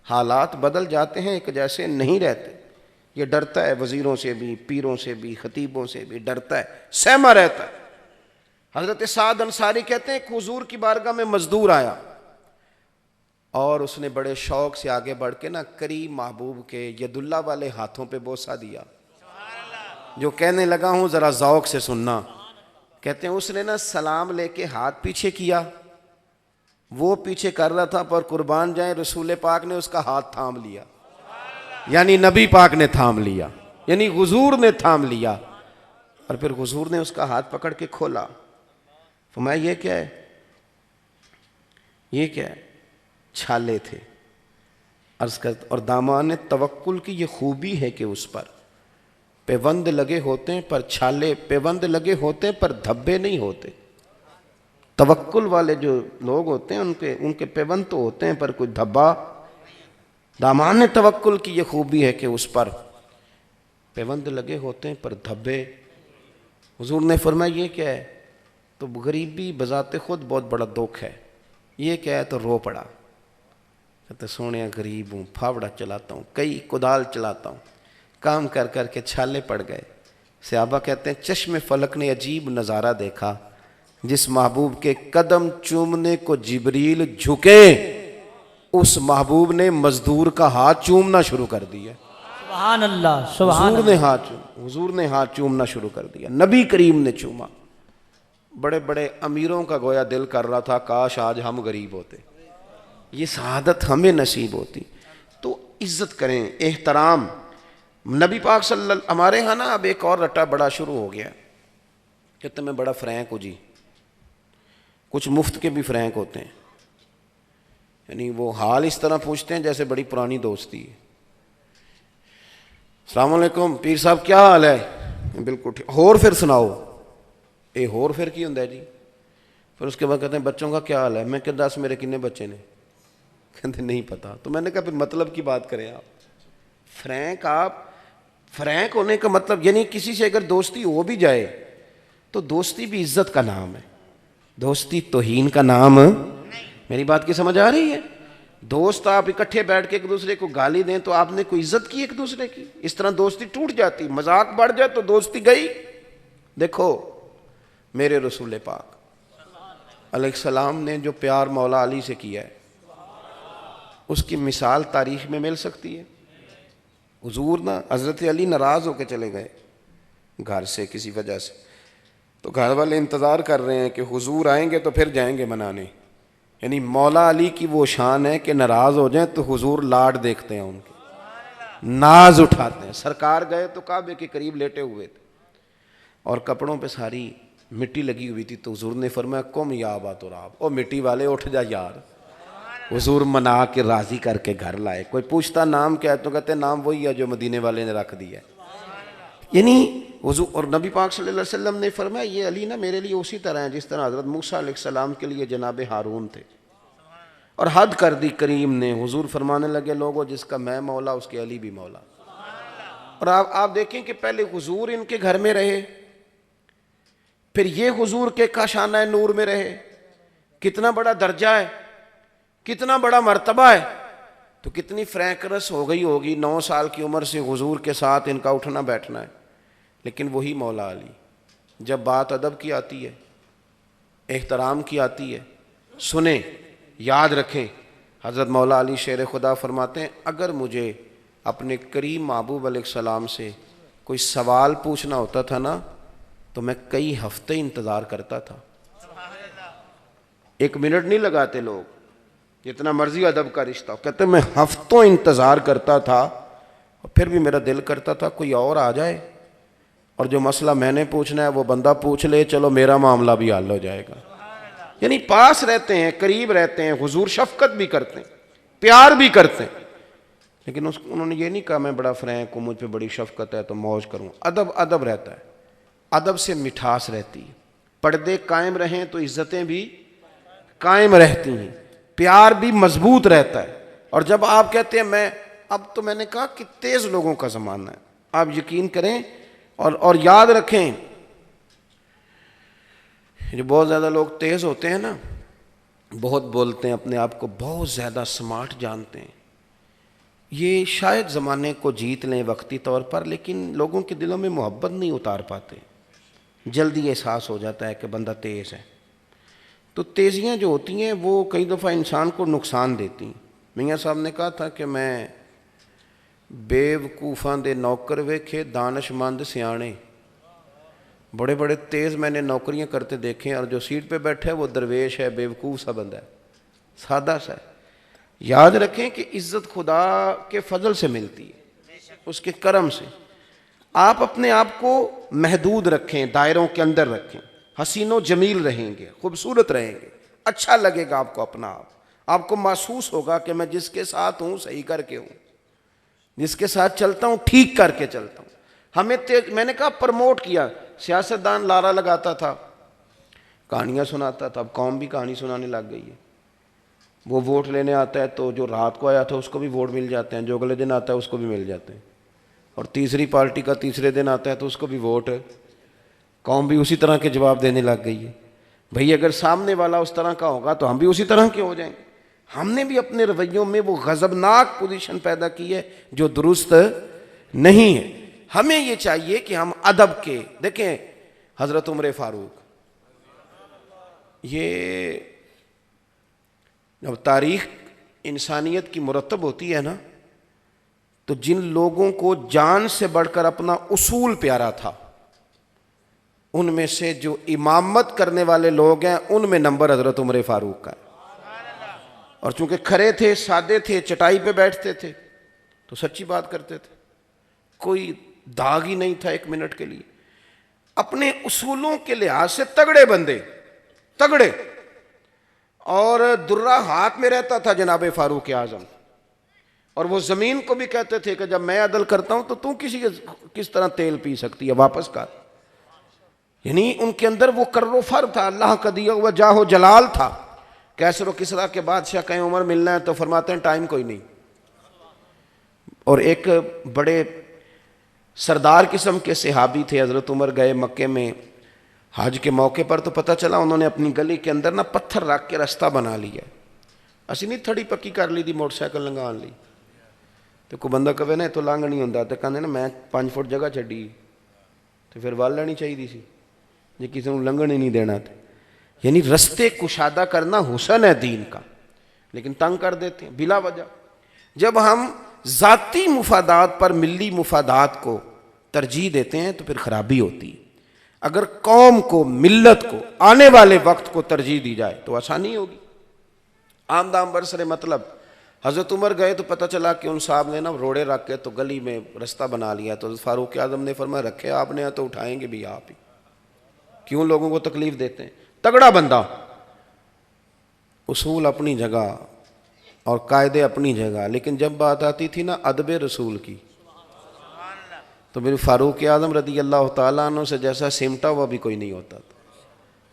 حالات بدل جاتے ہیں، ایک جیسے نہیں رہتے۔ یہ ڈرتا ہے وزیروں سے بھی، پیروں سے بھی، خطیبوں سے بھی ڈرتا ہے، سہما رہتا ہے۔ حضرت سعد انصاری کہتے ہیں کہ حضور کی بارگاہ میں مزدور آیا اور اس نے بڑے شوق سے آگے بڑھ کے نا کریم محبوب کے ید اللہ والے ہاتھوں پہ بوسہ دیا۔ جو کہنے لگا ہوں ذرا ذوق سے سننا، کہتے ہیں اس نے نا سلام لے کے ہاتھ پیچھے کیا، وہ پیچھے کر رہا تھا، پر قربان جائیں رسول پاک نے اس کا ہاتھ تھام لیا، یعنی نبی پاک نے تھام لیا، یعنی حضور نے تھام لیا، اور پھر حضور نے اس کا ہاتھ پکڑ کے کھولا۔ فرمایا یہ کیا ہے؟ یہ کیا ہے؟ چھالے تھے۔ عرض کرتا، اور دامان توکل کی یہ خوبی ہے کہ اس پر پیوند لگے ہوتے ہیں پر چھالے، پیوند لگے ہوتے ہیں پر دھبے نہیں ہوتے۔ توکل والے جو لوگ ہوتے ہیں ان کے پیوند تو ہوتے ہیں پر کوئی دھبا۔ دامان توکل کی یہ خوبی ہے کہ اس پر پیوند لگے ہوتے ہیں پر دھبے۔ حضور نے فرمایا یہ کیا ہے؟ تو غریبی بذات خود بہت بڑا دکھ ہے۔ یہ کیا ہے؟ تو رو پڑا، کہتے سونے غریب ہوں، پھاوڑا چلاتا ہوں، کئی کدال چلاتا ہوں، کام کر کر کے چھالے پڑ گئے۔ صحابہ کہتے ہیں چشم فلک نے عجیب نظارہ دیکھا، جس محبوب کے قدم چومنے کو جبریل جھکے، اس محبوب نے مزدور کا ہاتھ چومنا شروع کر دیا۔ سبحان اللہ، سبحان اللہ۔ حضور نے ہاتھ چومنا شروع کر دیا، نبی کریم نے چوما۔ بڑے بڑے امیروں کا گویا دل کر رہا تھا کاش آج ہم غریب ہوتے، یہ سعادت ہمیں نصیب ہوتی۔ تو عزت کریں، احترام۔ نبی پاک صلی اللہ، ہمارے ہاں نا اب ایک اور رٹا بڑا شروع ہو گیا، کہتے میں بڑا فرینک ہوں جی، کچھ مفت کے بھی فرینک ہوتے ہیں، یعنی وہ حال اس طرح پوچھتے ہیں جیسے بڑی پرانی دوستی ہے۔ السلام علیکم پیر صاحب کیا حال ہے؟ بالکل ٹھیک، ہور پھر سناؤ۔ اے ہور پھر کی ہوندا ہے جی؟ پھر اس کے بعد کہتے ہیں بچوں کا کیا حال ہے؟ میں کہ 10 میرے کتنے بچے نے؟ کہتے نہیں پتا۔ تو میں نے کہا پھر مطلب کی بات کریں آپ، فرینک ہونے کا مطلب یعنی کسی سے اگر دوستی ہو بھی جائے تو دوستی بھی عزت کا نام ہے، دوستی توہین کا نام۔ میری بات کی سمجھ آ رہی ہے؟ دوست آپ اکٹھے بیٹھ کے ایک دوسرے کو گالی دیں تو آپ نے کوئی عزت کی ایک دوسرے کی، اس طرح دوستی ٹوٹ جاتی، مذاق بڑھ جائے تو دوستی گئی۔ دیکھو میرے رسول پاک علیہ السلام نے جو پیار مولا علی سے کیا ہے اس کی مثال تاریخ میں مل سکتی ہے؟ حضور نا حضرت علی ناراض ہو کے چلے گئے گھر سے کسی وجہ سے، تو گھر والے انتظار کر رہے ہیں کہ حضور آئیں گے تو پھر جائیں گے منانے، یعنی مولا علی کی وہ شان ہے کہ ناراض ہو جائیں تو حضور لاڈ دیکھتے ہیں، ان کے ناز اٹھاتے ہیں۔ سرکار گئے تو کعبے کے قریب لیٹے ہوئے تھے اور کپڑوں پہ ساری مٹی لگی ہوئی تھی، تو حضور نے فرمایا قم یا ابا تراب، او مٹی والے اٹھ جا یار۔ حضور منا کے راضی کر کے گھر لائے۔ کوئی پوچھتا نام کیا ہے تو کہتے نام وہی ہے جو مدینے والے نے رکھ دیا ہے، یعنی حضور۔ اور نبی پاک صلی اللہ علیہ وسلم نے فرمایا یہ علی نا میرے لیے اسی طرح ہے جس طرح حضرت موسیٰ علیہ السلام کے لیے جناب ہارون تھے، اور حد کر دی کریم نے۔ حضور فرمانے لگے لوگوں جس کا میں مولا اس کے علی بھی مولا۔ اور آپ دیکھیں کہ پہلے حضور ان کے گھر میں رہے، پھر یہ حضور کے کاشانہ نور میں رہے، کتنا بڑا درجہ ہے، کتنا بڑا مرتبہ ہے۔ تو کتنی فرینکنس ہو گئی ہوگی، 9 سال کی عمر سے حضور کے ساتھ ان کا اٹھنا بیٹھنا ہے، لیکن وہی مولا علی۔ جب بات ادب کی آتی ہے، احترام کی آتی ہے، سنیں، یاد رکھیں، حضرت مولا علی شیر خدا فرماتے ہیں اگر مجھے اپنے کریم محبوب علیہ السلام سے کوئی سوال پوچھنا ہوتا تھا نا تو میں کئی ہفتے انتظار کرتا تھا. 1 منٹ نہیں لگاتے لوگ، جتنا مرضی ادب کا رشتہ ہو. کہتے میں ہفتوں انتظار کرتا تھا اور پھر بھی میرا دل کرتا تھا کوئی اور آ جائے اور جو مسئلہ میں نے پوچھنا ہے وہ بندہ پوچھ لے، چلو میرا معاملہ بھی حل ہو جائے گا. یعنی پاس رہتے ہیں، قریب رہتے ہیں، حضور شفقت بھی کرتے ہیں، پیار بھی کرتے ہیں، لیکن انہوں نے یہ نہیں کہا میں بڑا فرینک ہوں، مجھ پہ بڑی شفقت ہے تو موج کروں. ادب رہتا ہے، ادب سے مٹھاس رہتی ہے. پردے قائم رہیں تو عزتیں بھی قائم رہتی ہیں، پیار بھی مضبوط رہتا ہے. اور جب آپ کہتے ہیں اب تو میں نے کہا کہ تیز لوگوں کا زمانہ ہے، آپ یقین کریں اور یاد رکھیں، جو بہت زیادہ لوگ تیز ہوتے ہیں نا، بہت بولتے ہیں، اپنے آپ کو بہت زیادہ سمارٹ جانتے ہیں، یہ شاید زمانے کو جیت لیں وقتی طور پر، لیکن لوگوں کے دلوں میں محبت نہیں اتار پاتے. جلدی احساس ہو جاتا ہے کہ بندہ تیز ہے. تو تیزیاں جو ہوتی ہیں وہ کئی دفعہ انسان کو نقصان دیتی ہیں. میاں صاحب نے کہا تھا کہ میں بیوقوفاں دے نوکر ویکھے دانش مند سیانے. بڑے بڑے تیز میں نے نوکریاں کرتے دیکھیں اور جو سیٹ پہ بیٹھے وہ درویش ہے، بیوقوف سا بندہ ہے، سادہ سا ہے. یاد رکھیں کہ عزت خدا کے فضل سے ملتی ہے، اس کے کرم سے. آپ اپنے آپ کو محدود رکھیں، دائروں کے اندر رکھیں، حسین و جمیل رہیں گے، خوبصورت رہیں گے، اچھا لگے گا آپ کو اپنا آپ کو محسوس ہوگا کہ میں جس کے ساتھ ہوں صحیح کر کے ہوں، جس کے ساتھ چلتا ہوں ٹھیک کر کے چلتا ہوں. میں نے کہا پرموٹ کیا، سیاستدان لارا لگاتا تھا، کہانیاں سناتا تھا، اب قوم بھی کہانی سنانے لگ گئی ہے. وہ ووٹ لینے آتا ہے تو جو رات کو آیا تھا اس کو بھی ووٹ مل جاتے ہیں، جو اگلے دن آتا ہے اس کو بھی مل جاتے ہیں، اور تیسری پارٹی کا تیسرے دن آتا ہے تو اس کو بھی ووٹ. قوم بھی اسی طرح کے جواب دینے لگ گئی ہے. بھئی اگر سامنے والا اس طرح کا ہوگا تو ہم بھی اسی طرح کے ہو جائیں گے. ہم نے بھی اپنے رویوں میں وہ غضبناک پوزیشن پیدا کی ہے جو درست نہیں ہے. ہمیں یہ چاہیے کہ ہم ادب کے، دیکھیں حضرت عمر فاروق، یہ جب تاریخ انسانیت کی مرتب ہوتی ہے نا تو جن لوگوں کو جان سے بڑھ کر اپنا اصول پیارا تھا ان میں سے جو امامت کرنے والے لوگ ہیں ان میں نمبر حضرت عمر فاروق کا ہے. اور چونکہ کھڑے تھے، سادے تھے، چٹائی پہ بیٹھتے تھے تو سچی بات کرتے تھے، کوئی داغ ہی نہیں تھا 1 منٹ کے لیے. اپنے اصولوں کے لحاظ سے تگڑے بندے، تگڑے. اور درہ ہاتھ میں رہتا تھا جناب فاروق اعظم، اور وہ زمین کو بھی کہتے تھے کہ جب میں عدل کرتا ہوں تو کس طرح تیل پی سکتی ہے، واپس کر. یعنی ان کے اندر وہ کر و فر تھا، اللہ کا دیا ہوا جاہ و جلال تھا. کیسر و کسریٰ کے بادشاہ کہیں عمر ملنا ہے تو فرماتے ہیں ٹائم کوئی نہیں. اور ایک بڑے سردار قسم کے صحابی تھے، حضرت عمر گئے مکے میں حج کے موقع پر تو پتہ چلا انہوں نے اپنی گلی کے اندر نا پتھر رکھ کے رستہ بنا لیا. اسی نہیں تھڑی پکی کر لی دی، موٹر سائیکل لنگان لی. تو کوئی بندہ کہے نا تو لنگ نہیں ہوتا، تو کہتے نا میں 5 فٹ جگہ چڈی تو پھر وال لینی چاہیے سی جی، کسی کو لنگن ہی نہیں دینا تھا. یعنی رستے کشادہ کرنا حسن ہے دین کا، لیکن تنگ کر دیتے ہیں بلا وجہ. جب ہم ذاتی مفادات پر ملی مفادات کو ترجیح دیتے ہیں تو پھر خرابی ہوتی ہے. اگر قوم کو، ملت کو، آنے والے وقت کو ترجیح دی جائے تو آسانی ہوگی. عام دام برسر مطلب حضرت عمر گئے تو پتہ چلا کہ ان صاحب نے نا روڑے رکھ کے تو گلی میں رستہ بنا لیا. تو فاروق اعظم نے فرمایا رکھے آپ نے تو اٹھائیں گے بھی آپ ہی، کیوں لوگوں کو تکلیف دیتے ہیں. تگڑا بندہ، اصول اپنی جگہ اور قاعدے اپنی جگہ، لیکن جب بات آتی تھی نا ادب رسول کی تو میرے فاروق اعظم رضی اللہ تعالیٰ عنہ سے جیسا سمٹا ہوا بھی کوئی نہیں ہوتا تھا.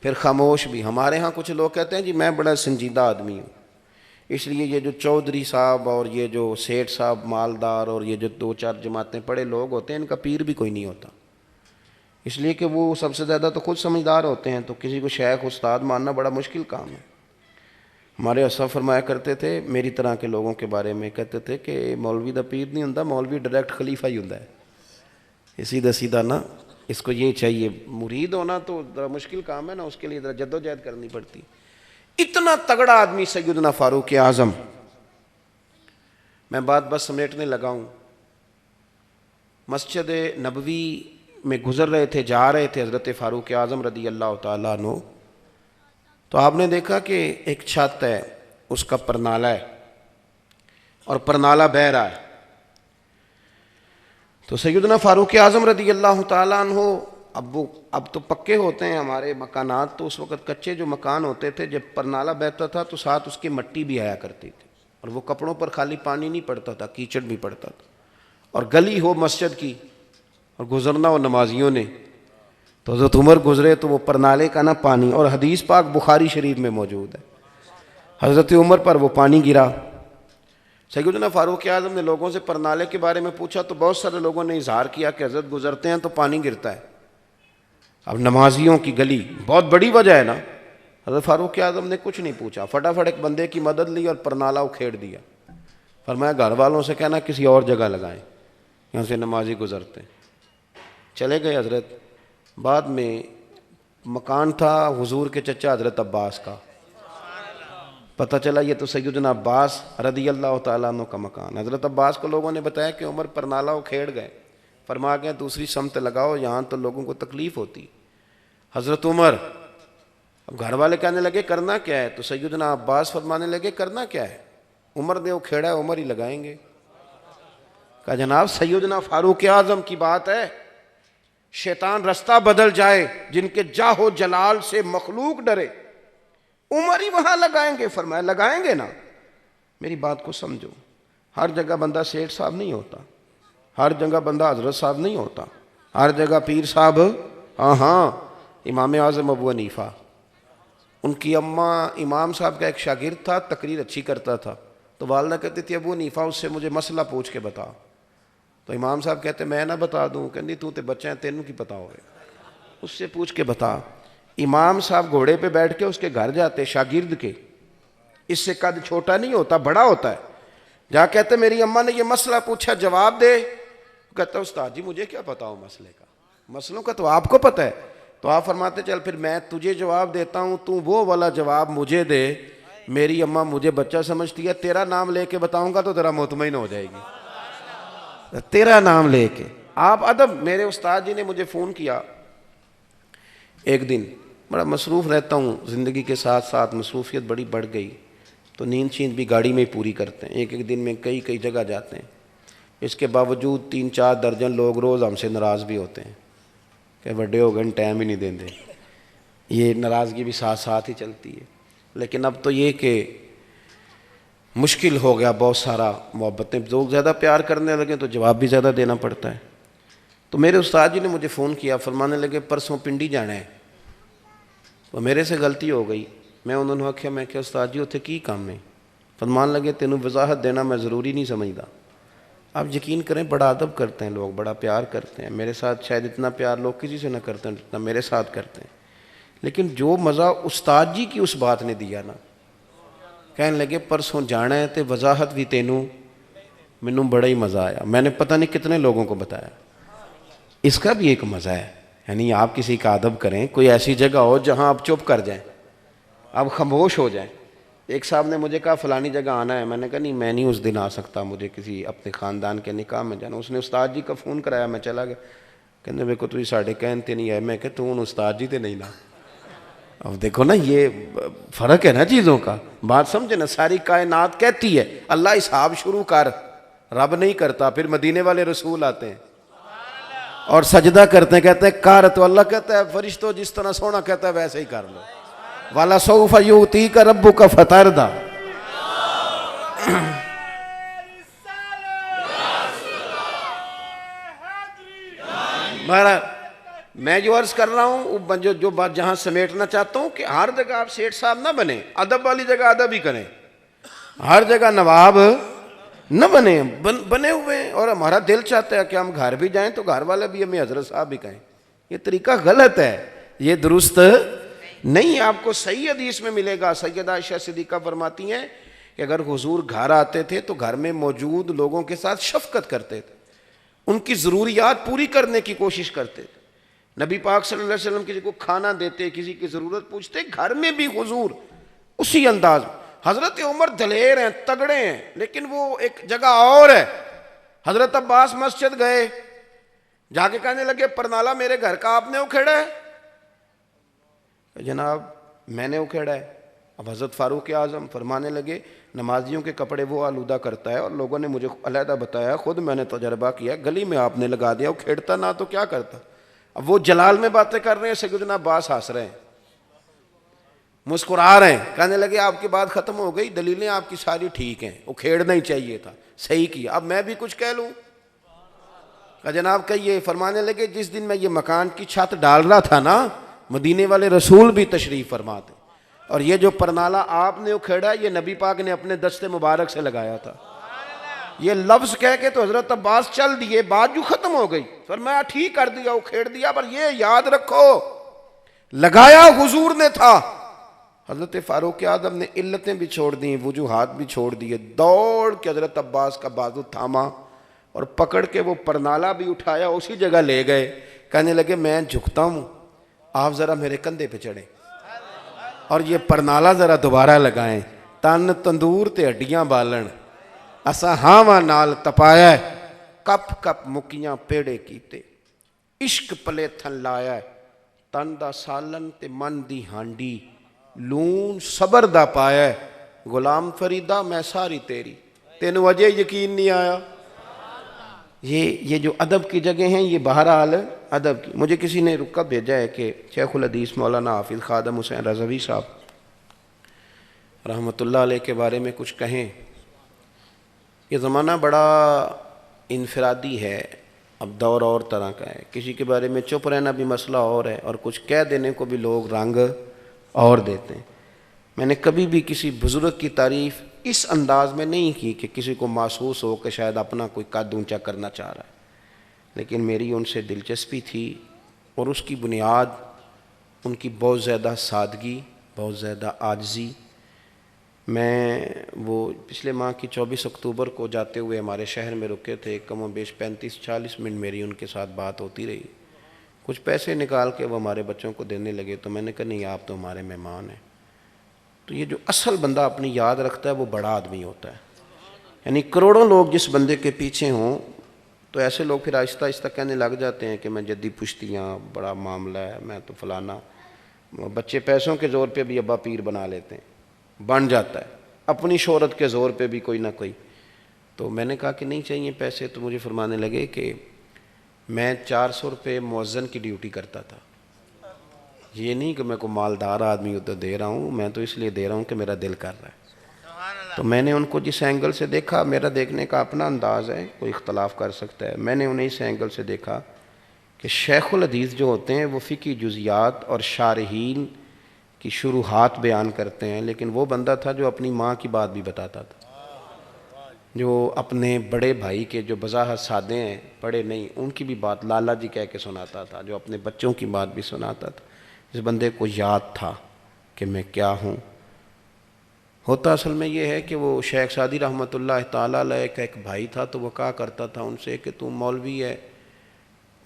پھر خاموش بھی. ہمارے ہاں کچھ لوگ کہتے ہیں جی میں بڑا سنجیدہ آدمی ہوں، اس لیے یہ جو چودھری صاحب اور یہ جو سیٹھ صاحب مالدار اور یہ جو 2-4 جماعتیں پڑھے لوگ ہوتے ہیں ان کا پیر بھی کوئی نہیں ہوتا، اس لیے کہ وہ سب سے زیادہ تو خود سمجھدار ہوتے ہیں، تو کسی کو شیخ استاد ماننا بڑا مشکل کام ہے. ہمارے اسلاف فرمایا کرتے تھے میری طرح کے لوگوں کے بارے میں، کہتے تھے کہ مولوی دا پیر نہیں ہوتا، مولوی ڈائریکٹ خلیفہ ہی ہوتا ہے. سیدھا سیدھا نا، اس کو یہ چاہیے. مرید ہونا تو ذرا مشکل کام ہے نا، اس کے لیے ذرا جدوجہد کرنی پڑتی. اتنا تگڑا آدمی سیدنا فاروق اعظم. میں بات بس سمیٹنے لگا ہوں. مسجد نبوی میں گزر رہے تھے، جا رہے تھے حضرت فاروق اعظم رضی اللہ تعالیٰ عنہ، تو آپ نے دیکھا کہ ایک چھت ہے، اس کا پرنالہ ہے اور پرنالہ بہہ رہا ہے. تو سیدنا فاروق اعظم رضی اللہ تعالیٰ عنہ، اب تو پکے ہوتے ہیں ہمارے مکانات، تو اس وقت کچے جو مکان ہوتے تھے، جب پرنالہ بہتا تھا تو ساتھ اس کی مٹی بھی آیا کرتی تھی، اور وہ کپڑوں پر خالی پانی نہیں پڑتا تھا، کیچڑ بھی پڑتا تھا. اور گلی ہو مسجد کی اور گزرنا ہو نمازیوں نے، تو حضرت عمر گزرے تو وہ پرنالے کا نا پانی، اور حدیث پاک بخاری شریف میں موجود ہے، حضرت عمر پر وہ پانی گرا. سیدنا فاروق اعظم نے لوگوں سے پرنالے کے بارے میں پوچھا تو بہت سارے لوگوں نے اظہار کیا کہ حضرت گزرتے ہیں تو پانی گرتا ہے. اب نمازیوں کی گلی بہت بڑی وجہ ہے نا. حضرت فاروق اعظم نے کچھ نہیں پوچھا، فٹافٹ ایک بندے کی مدد لی اور پرنالہ اکھیڑ دیا. فرمایا گھر والوں سے کہنا کسی اور جگہ لگائیں، یہاں سے نمازی گزرتے ہیں. چلے گئے حضرت. بعد میں مکان تھا حضور کے چچا حضرت عباس کا، پتہ چلا یہ تو سیدنا عباس رضی اللہ تعالیٰ عنہ کا مکان. حضرت عباس کو لوگوں نے بتایا کہ عمر پرنالہ اکھیڑ گئے، فرما گئے دوسری سمت لگاؤ، یہاں تو لوگوں کو تکلیف ہوتی. حضرت عمر، اب گھر والے کہنے لگے کرنا کیا ہے، تو سیدنا عباس فرمانے لگے کرنا کیا ہے، عمر نے اکھیڑا ہے عمر ہی لگائیں گے. کہا جناب سیدنا فاروق اعظم کی بات ہے، شیطان رستہ بدل جائے، جن کے جاہ و جلال سے مخلوق ڈرے، عمر ہی وہاں لگائیں گے. فرمایا لگائیں گے نا. میری بات کو سمجھو، ہر جگہ بندہ سیٹھ صاحب نہیں ہوتا، ہر جگہ بندہ حضرت صاحب نہیں ہوتا، ہر جگہ پیر صاحب. ہاں امام اعظم ابو حنیفہ، ان کی اماں امام صاحب کا ایک شاگرد تھا، تقریر اچھی کرتا تھا، تو والدہ کہتی تھی ابو حنیفہ اس سے مجھے مسئلہ پوچھ کے بتا. تو امام صاحب کہتے میں نہ بتا دوں، کہنی تو تے بچہ ہیں تینوں کی پتا ہوئے، اس سے پوچھ کے بتا. امام صاحب گھوڑے پہ بیٹھ کے اس کے گھر جاتے شاگرد کے، اس سے قد چھوٹا نہیں ہوتا بڑا ہوتا ہے، جا کہتے میری اماں نے یہ مسئلہ پوچھا جواب دے. کہتا استاد جی مجھے کیا پتا ہو مسئلے کا، مسئلوں کا تو آپ کو پتہ ہے. تو آپ فرماتے چل پھر میں تجھے جواب دیتا ہوں، تو وہ والا جواب مجھے دے. میری اماں مجھے بچہ سمجھتی ہے، تیرا نام لے کے بتاؤں گا تو ذرا مطمئن ہو جائے گی، تیرا نام لے کے. آپ ادب. میرے استاد جی نے مجھے فون کیا ایک دن، بڑا مصروف رہتا ہوں زندگی کے ساتھ ساتھ، مصروفیت بڑی بڑھ گئی، تو نیند چیند بھی گاڑی میں ہی پوری کرتے ہیں، ایک ایک دن میں کئی جگہ جاتے ہیں. اس کے باوجود 3-4 درجن لوگ روز ہم سے ناراض بھی ہوتے ہیں کہ بڑے ہو گئے ٹائم ہی نہیں دیں دے. یہ ناراضگی بھی ساتھ ساتھ ہی چلتی ہے. لیکن اب تو یہ کہ مشکل ہو گیا بہت سارا، محبتیں لوگ زیادہ پیار کرنے لگے تو جواب بھی زیادہ دینا پڑتا ہے. تو میرے استاد جی نے مجھے فون کیا، فرمانے لگے پرسوں پنڈی جانا ہے. تو میرے سے غلطی ہو گئی، میں انہوں نے آخیا میں کہ استاد جی اتنے کی کام ہے. فرمان لگے تینوں وضاحت دینا میں ضروری نہیں سمجھتا. آپ یقین کریں بڑا ادب کرتے ہیں لوگ، بڑا پیار کرتے ہیں میرے ساتھ، شاید اتنا پیار لوگ کسی سے نہ کرتے ہیں جتنا میرے ساتھ کرتے ہیں. لیکن جو مزہ استاد جی کی اس بات نے دیا نا، کہنے لگے پرسوں جانا ہے تے وضاحت بھی تینوں، مینوں بڑا ہی مزہ آیا. میں نے پتہ نہیں کتنے لوگوں کو بتایا. اس کا بھی ایک مزہ ہے، یعنی آپ کسی کا ادب کریں، کوئی ایسی جگہ ہو جہاں آپ چپ کر جائیں، آپ خاموش ہو جائیں. ایک صاحب نے مجھے کہا فلانی جگہ آنا ہے، میں نے کہا نہیں میں نہیں اس دن آ سکتا، مجھے کسی اپنے خاندان کے نکاح میں جانا. اس نے استاد جی کا فون کرایا، میں چلا گیا. کہنے میرے کو تو یہ ساڑھے کہنتے نہیں ہے. میں کہ تو ان استاد جی تے نہیں نا. اب دیکھو نا یہ فرق ہے نا چیزوں کا، بات سمجھے نا. ساری کائنات کہتی ہے اللہ حساب شروع کر، رب نہیں کرتا. پھر مدینے والے رسول آتے ہیں اور سجدہ کرتے ہیں، کہتے ہیں کر، تو اللہ کہتا ہے فرشتوں جس طرح سونا کہتا ہے ویسے ہی کر لو. والا سوف یؤتیک ربک فترضی. میں جو عرض کر رہا ہوں، جو بات جہاں سمیٹنا چاہتا ہوں کہ ہر جگہ آپ سیٹھ صاحب نہ بنیں، ادب والی جگہ ادب ہی کریں، ہر جگہ نواب نہ بنے بنے ہوئے. اور ہمارا دل چاہتا ہے کہ ہم گھر بھی جائیں تو گھر والے بھی ہمیں حضرت صاحب بھی کہیں. یہ طریقہ غلط ہے، یہ درست نہیں. آپ کو صحیح حدیث میں ملے گا. سیدہ عائشہ صدیقہ فرماتی ہیں کہ اگر حضور گھر آتے تھے تو گھر میں موجود لوگوں کے ساتھ شفقت کرتے تھے، ان کی ضروریات پوری کرنے کی کوشش کرتے تھے. نبی پاک صلی اللہ علیہ وسلم کسی کو کھانا دیتے، کسی کی ضرورت پوچھتے، گھر میں بھی حضور اسی انداز. حضرت عمر دلیر ہیں، تگڑے ہیں، لیکن وہ ایک جگہ اور ہے. حضرت عباس مسجد گئے جا کے کہنے لگے پرنالا میرے گھر کا آپ نے اکھیڑا ہے؟ جناب میں نے اکھیڑا ہے۔ اب حضرت فاروق اعظم فرمانے لگے نمازیوں کے کپڑے وہ آلودہ کرتا ہے، اور لوگوں نے مجھے علیحدہ بتایا، خود میں نے تجربہ کیا، گلی میں آپ نے لگا دیا، اکھیڑتا نہ تو کیا کرتا۔ اب وہ جلال میں باتیں کر رہے ہیں، سیدنا عباس ہنس رہے ہیں، مسکرا رہے ہیں، کہنے لگے آپ کی بات ختم ہو گئی، دلیلیں آپ کی ساری ٹھیک ہیں، اکھیڑنا ہی چاہیے تھا، صحیح کیا، اب میں بھی کچھ کہہ لوں؟ کہ جناب کہیے۔ فرمانے لگے جس دن میں یہ مکان کی چھت ڈال رہا تھا نا، مدینے والے رسول بھی تشریف فرما تھے، اور یہ جو پرنالہ آپ نے اکھیڑا یہ نبی پاک نے اپنے دست مبارک سے لگایا تھا۔ یہ لفظ کہہ کے تو حضرت عباس چل دیے، بات جو ختم ہو گئی، فرمایا ٹھیک کر دیا، اکھیڑ دیا، پر یہ یاد رکھو لگایا حضور نے تھا۔ حضرت فاروق اعظم نے علتیں بھی چھوڑ دیں، وجوہات بھی چھوڑ دیے، دوڑ کے حضرت عباس کا بازو تھاما اور پکڑ کے وہ پرنالہ بھی اٹھایا، اسی جگہ لے گئے، کہنے لگے میں جھکتا ہوں، آپ ذرا میرے کندھے پہ چڑھیں اور یہ پرنالہ ذرا دوبارہ لگائیں، تن تندور تے ہڈیاں بالن، اسا ہاواں نال تپایا ہے، کپ کپ مکیاں پیڑے کیتے، عشق پلے تھن لایا ہے، تن دا سالن تے من دی ہانڈی، لون صبر دا پایا ہے، غلام فریدہ میں ساری تیری، تینوں اجے یقین نہیں آیا؟ یہ جو ادب کی جگہ ہیں، یہ بہرحال ادب کی۔ مجھے کسی نے رکا بھیجا ہے کہ شیخ الحدیث مولانا حافظ خادم حسین رضوی صاحب رحمۃ اللہ علیہ کے بارے میں کچھ کہیں۔ یہ زمانہ بڑا انفرادی ہے، اب دور اور طرح کا ہے، کسی کے بارے میں چپ رہنا بھی مسئلہ اور ہے، اور کچھ کہہ دینے کو بھی لوگ رنگ اور دیتے ہیں۔ میں نے کبھی بھی کسی بزرگ کی تعریف اس انداز میں نہیں کی کہ کسی کو محسوس ہو کہ شاید اپنا کوئی قد اونچا کرنا چاہ رہا ہے، لیکن میری ان سے دلچسپی تھی، اور اس کی بنیاد ان کی بہت زیادہ سادگی، بہت زیادہ عاجزی۔ میں وہ پچھلے ماہ کی 24 اکتوبر کو جاتے ہوئے ہمارے شہر میں رکے تھے، کم و بیش 35-40 منٹ میری ان کے ساتھ بات ہوتی رہی، کچھ پیسے نکال کے وہ ہمارے بچوں کو دینے لگے، تو میں نے کہا نہیں آپ تو ہمارے مہمان ہیں۔ تو یہ جو اصل بندہ اپنی یاد رکھتا ہے وہ بڑا آدمی ہوتا ہے، یعنی کروڑوں لوگ جس بندے کے پیچھے ہوں تو ایسے لوگ پھر آہستہ آہستہ کہنے لگ جاتے ہیں کہ میں جدی پشتیاں، بڑا معاملہ ہے، میں تو فلانا۔ بچے پیسوں کے زور پہ بھی ابا پیر بنا لیتے ہیں، بن جاتا ہے، اپنی شہرت کے زور پہ بھی کوئی نہ کوئی۔ تو میں نے کہا کہ نہیں چاہیے پیسے، تو مجھے فرمانے لگے کہ میں 400 روپے مؤذن کی ڈیوٹی کرتا تھا، یہ نہیں کہ میں کو مالدار آدمی ہوں تو دے رہا ہوں، میں تو اس لیے دے رہا ہوں کہ میرا دل کر رہا ہے۔ تو میں نے ان کو جس اینگل سے دیکھا، میرا دیکھنے کا اپنا انداز ہے، کوئی اختلاف کر سکتا ہے، میں نے انہیں اس اینگل سے دیکھا کہ شیخ الحدیث جو ہوتے ہیں وہ فقہی جزیات اور شارحین کی شروحات بیان کرتے ہیں، لیکن وہ بندہ تھا جو اپنی ماں کی بات بھی بتاتا تھا، جو اپنے بڑے بھائی کے جو بظاہر سادے ہیں، بڑے نہیں، ان کی بھی بات لالا جی کہہ کے سناتا تھا، جو اپنے بچوں کی بات بھی سناتا تھا۔ اس بندے کو یاد تھا کہ میں کیا ہوں۔ ہوتا اصل میں یہ ہے کہ وہ شیخ سعدی رحمۃ اللہ تعالیٰ علیہ کا ایک بھائی تھا، تو وہ کہا کرتا تھا ان سے کہ تم مولوی ہے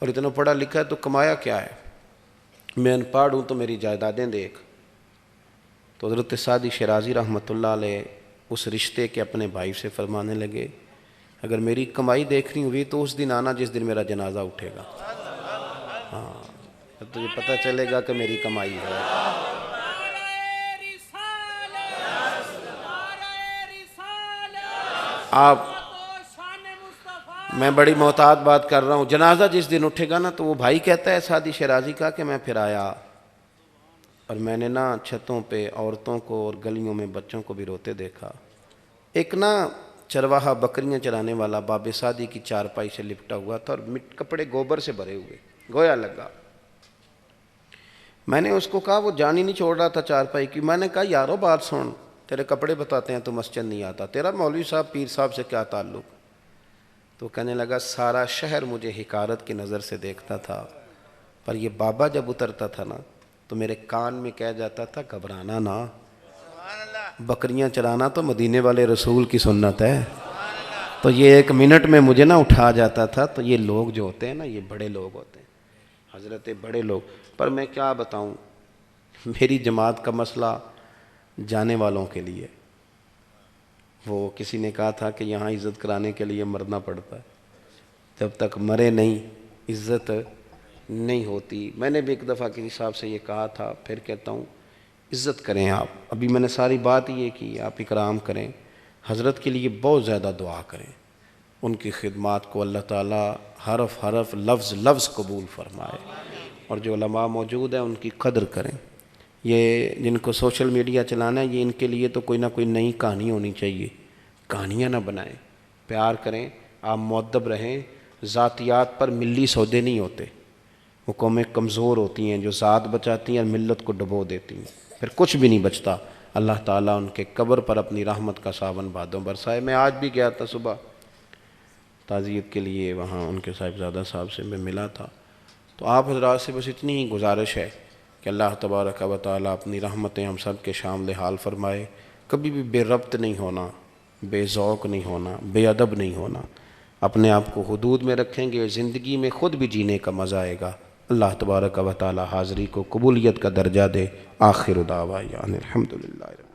اور اتنا پڑھا لکھا ہے تو کمایا کیا ہے؟ میں ان پڑھ ہوں تو میری جائیدادیں دیکھ۔ تو حضرت سعدی شیرازی رحمۃ اللہ علیہ اس رشتے کے اپنے بھائی سے فرمانے لگے اگر میری کمائی دیکھنی ہوئی تو اس دن آنا جس دن میرا جنازہ اٹھے گا، ہاں تجھے پتہ چلے گا کہ میری کمائی ہے۔ آپ میں بڑی محتاط بات کر رہا ہوں، جنازہ جس دن اٹھے گا نا، تو وہ بھائی کہتا ہے سعدی شیرازی کا کہ میں پھر آیا اور میں نے نا چھتوں پہ عورتوں کو اور گلیوں میں بچوں کو بھی روتے دیکھا۔ ایک نا چرواہا بکریاں چرانے والا باب سعدی کی چارپائی سے لپٹا ہوا تھا اور کپڑے گوبر سے بھرے ہوئے، گویا لگا۔ میں نے اس کو کہا، وہ جان ہی نہیں چھوڑ رہا تھا چارپائی کی، میں نے کہا یارو بات سن، تیرے کپڑے بتاتے ہیں تو مسجد نہیں آتا، تیرا مولوی صاحب پیر صاحب سے کیا تعلق؟ تو کہنے لگا سارا شہر مجھے حقارت کی نظر سے دیکھتا تھا، پر یہ بابا جب اترتا تھا نا تو میرے کان میں کہہ جاتا تھا گھبرانا نا، بکریاں چرانا تو مدینے والے رسول کی سنت ہے۔ تو یہ ایک منٹ میں مجھے نا اٹھا جاتا تھا۔ تو یہ لوگ جو ہوتے ہیں نا، یہ بڑے لوگ ہوتے ہیں، حضرت بڑے لوگ۔ پر میں کیا بتاؤں، میری جماعت کا مسئلہ جانے والوں کے لیے، وہ کسی نے کہا تھا کہ یہاں عزت کرانے کے لیے مرنا پڑتا ہے، جب تک مرے نہیں عزت نہیں ہوتی۔ میں نے بھی ایک دفعہ کسی صاحب سے یہ کہا تھا، پھر کہتا ہوں عزت کریں آپ۔ ابھی میں نے ساری بات یہ کی، آپ اکرام کریں، حضرت کے لیے بہت زیادہ دعا کریں، ان کی خدمات کو اللہ تعالیٰ حرف حرف لفظ لفظ قبول فرمائے، اور جو علماء موجود ہیں ان کی قدر کریں۔ یہ جن کو سوشل میڈیا چلانا ہے، یہ ان کے لیے تو کوئی نہ کوئی نئی کہانی ہونی چاہیے، کہانیاں نہ بنائیں، پیار کریں، آپ مؤدب رہیں۔ ذاتیات پر ملی سودے نہیں ہوتے، وہ قومیں کمزور ہوتی ہیں جو ذات بچاتی ہیں اور ملت کو ڈبو دیتی ہیں، پھر کچھ بھی نہیں بچتا۔ اللہ تعالیٰ ان کے قبر پر اپنی رحمت کا ساون بادوں برسائے۔ میں آج بھی گیا تھا صبح تعزیت کے لیے، وہاں ان کے صاحبزادہ صاحب سے میں ملا تھا۔ تو آپ حضرات سے بس اتنی ہی گزارش ہے کہ اللہ تبارک و تعالیٰ اپنی رحمتیں ہم سب کے شامل حال فرمائے۔ کبھی بھی بے ربط نہیں ہونا، بے ذوق نہیں ہونا، بے ادب نہیں ہونا، اپنے آپ کو حدود میں رکھیں گے، زندگی میں خود بھی جینے کا مزہ آئے گا۔ اللہ تبارک و تعالیٰ حاضری کو قبولیت کا درجہ دے۔ آخر دعوانا الحمدللہ۔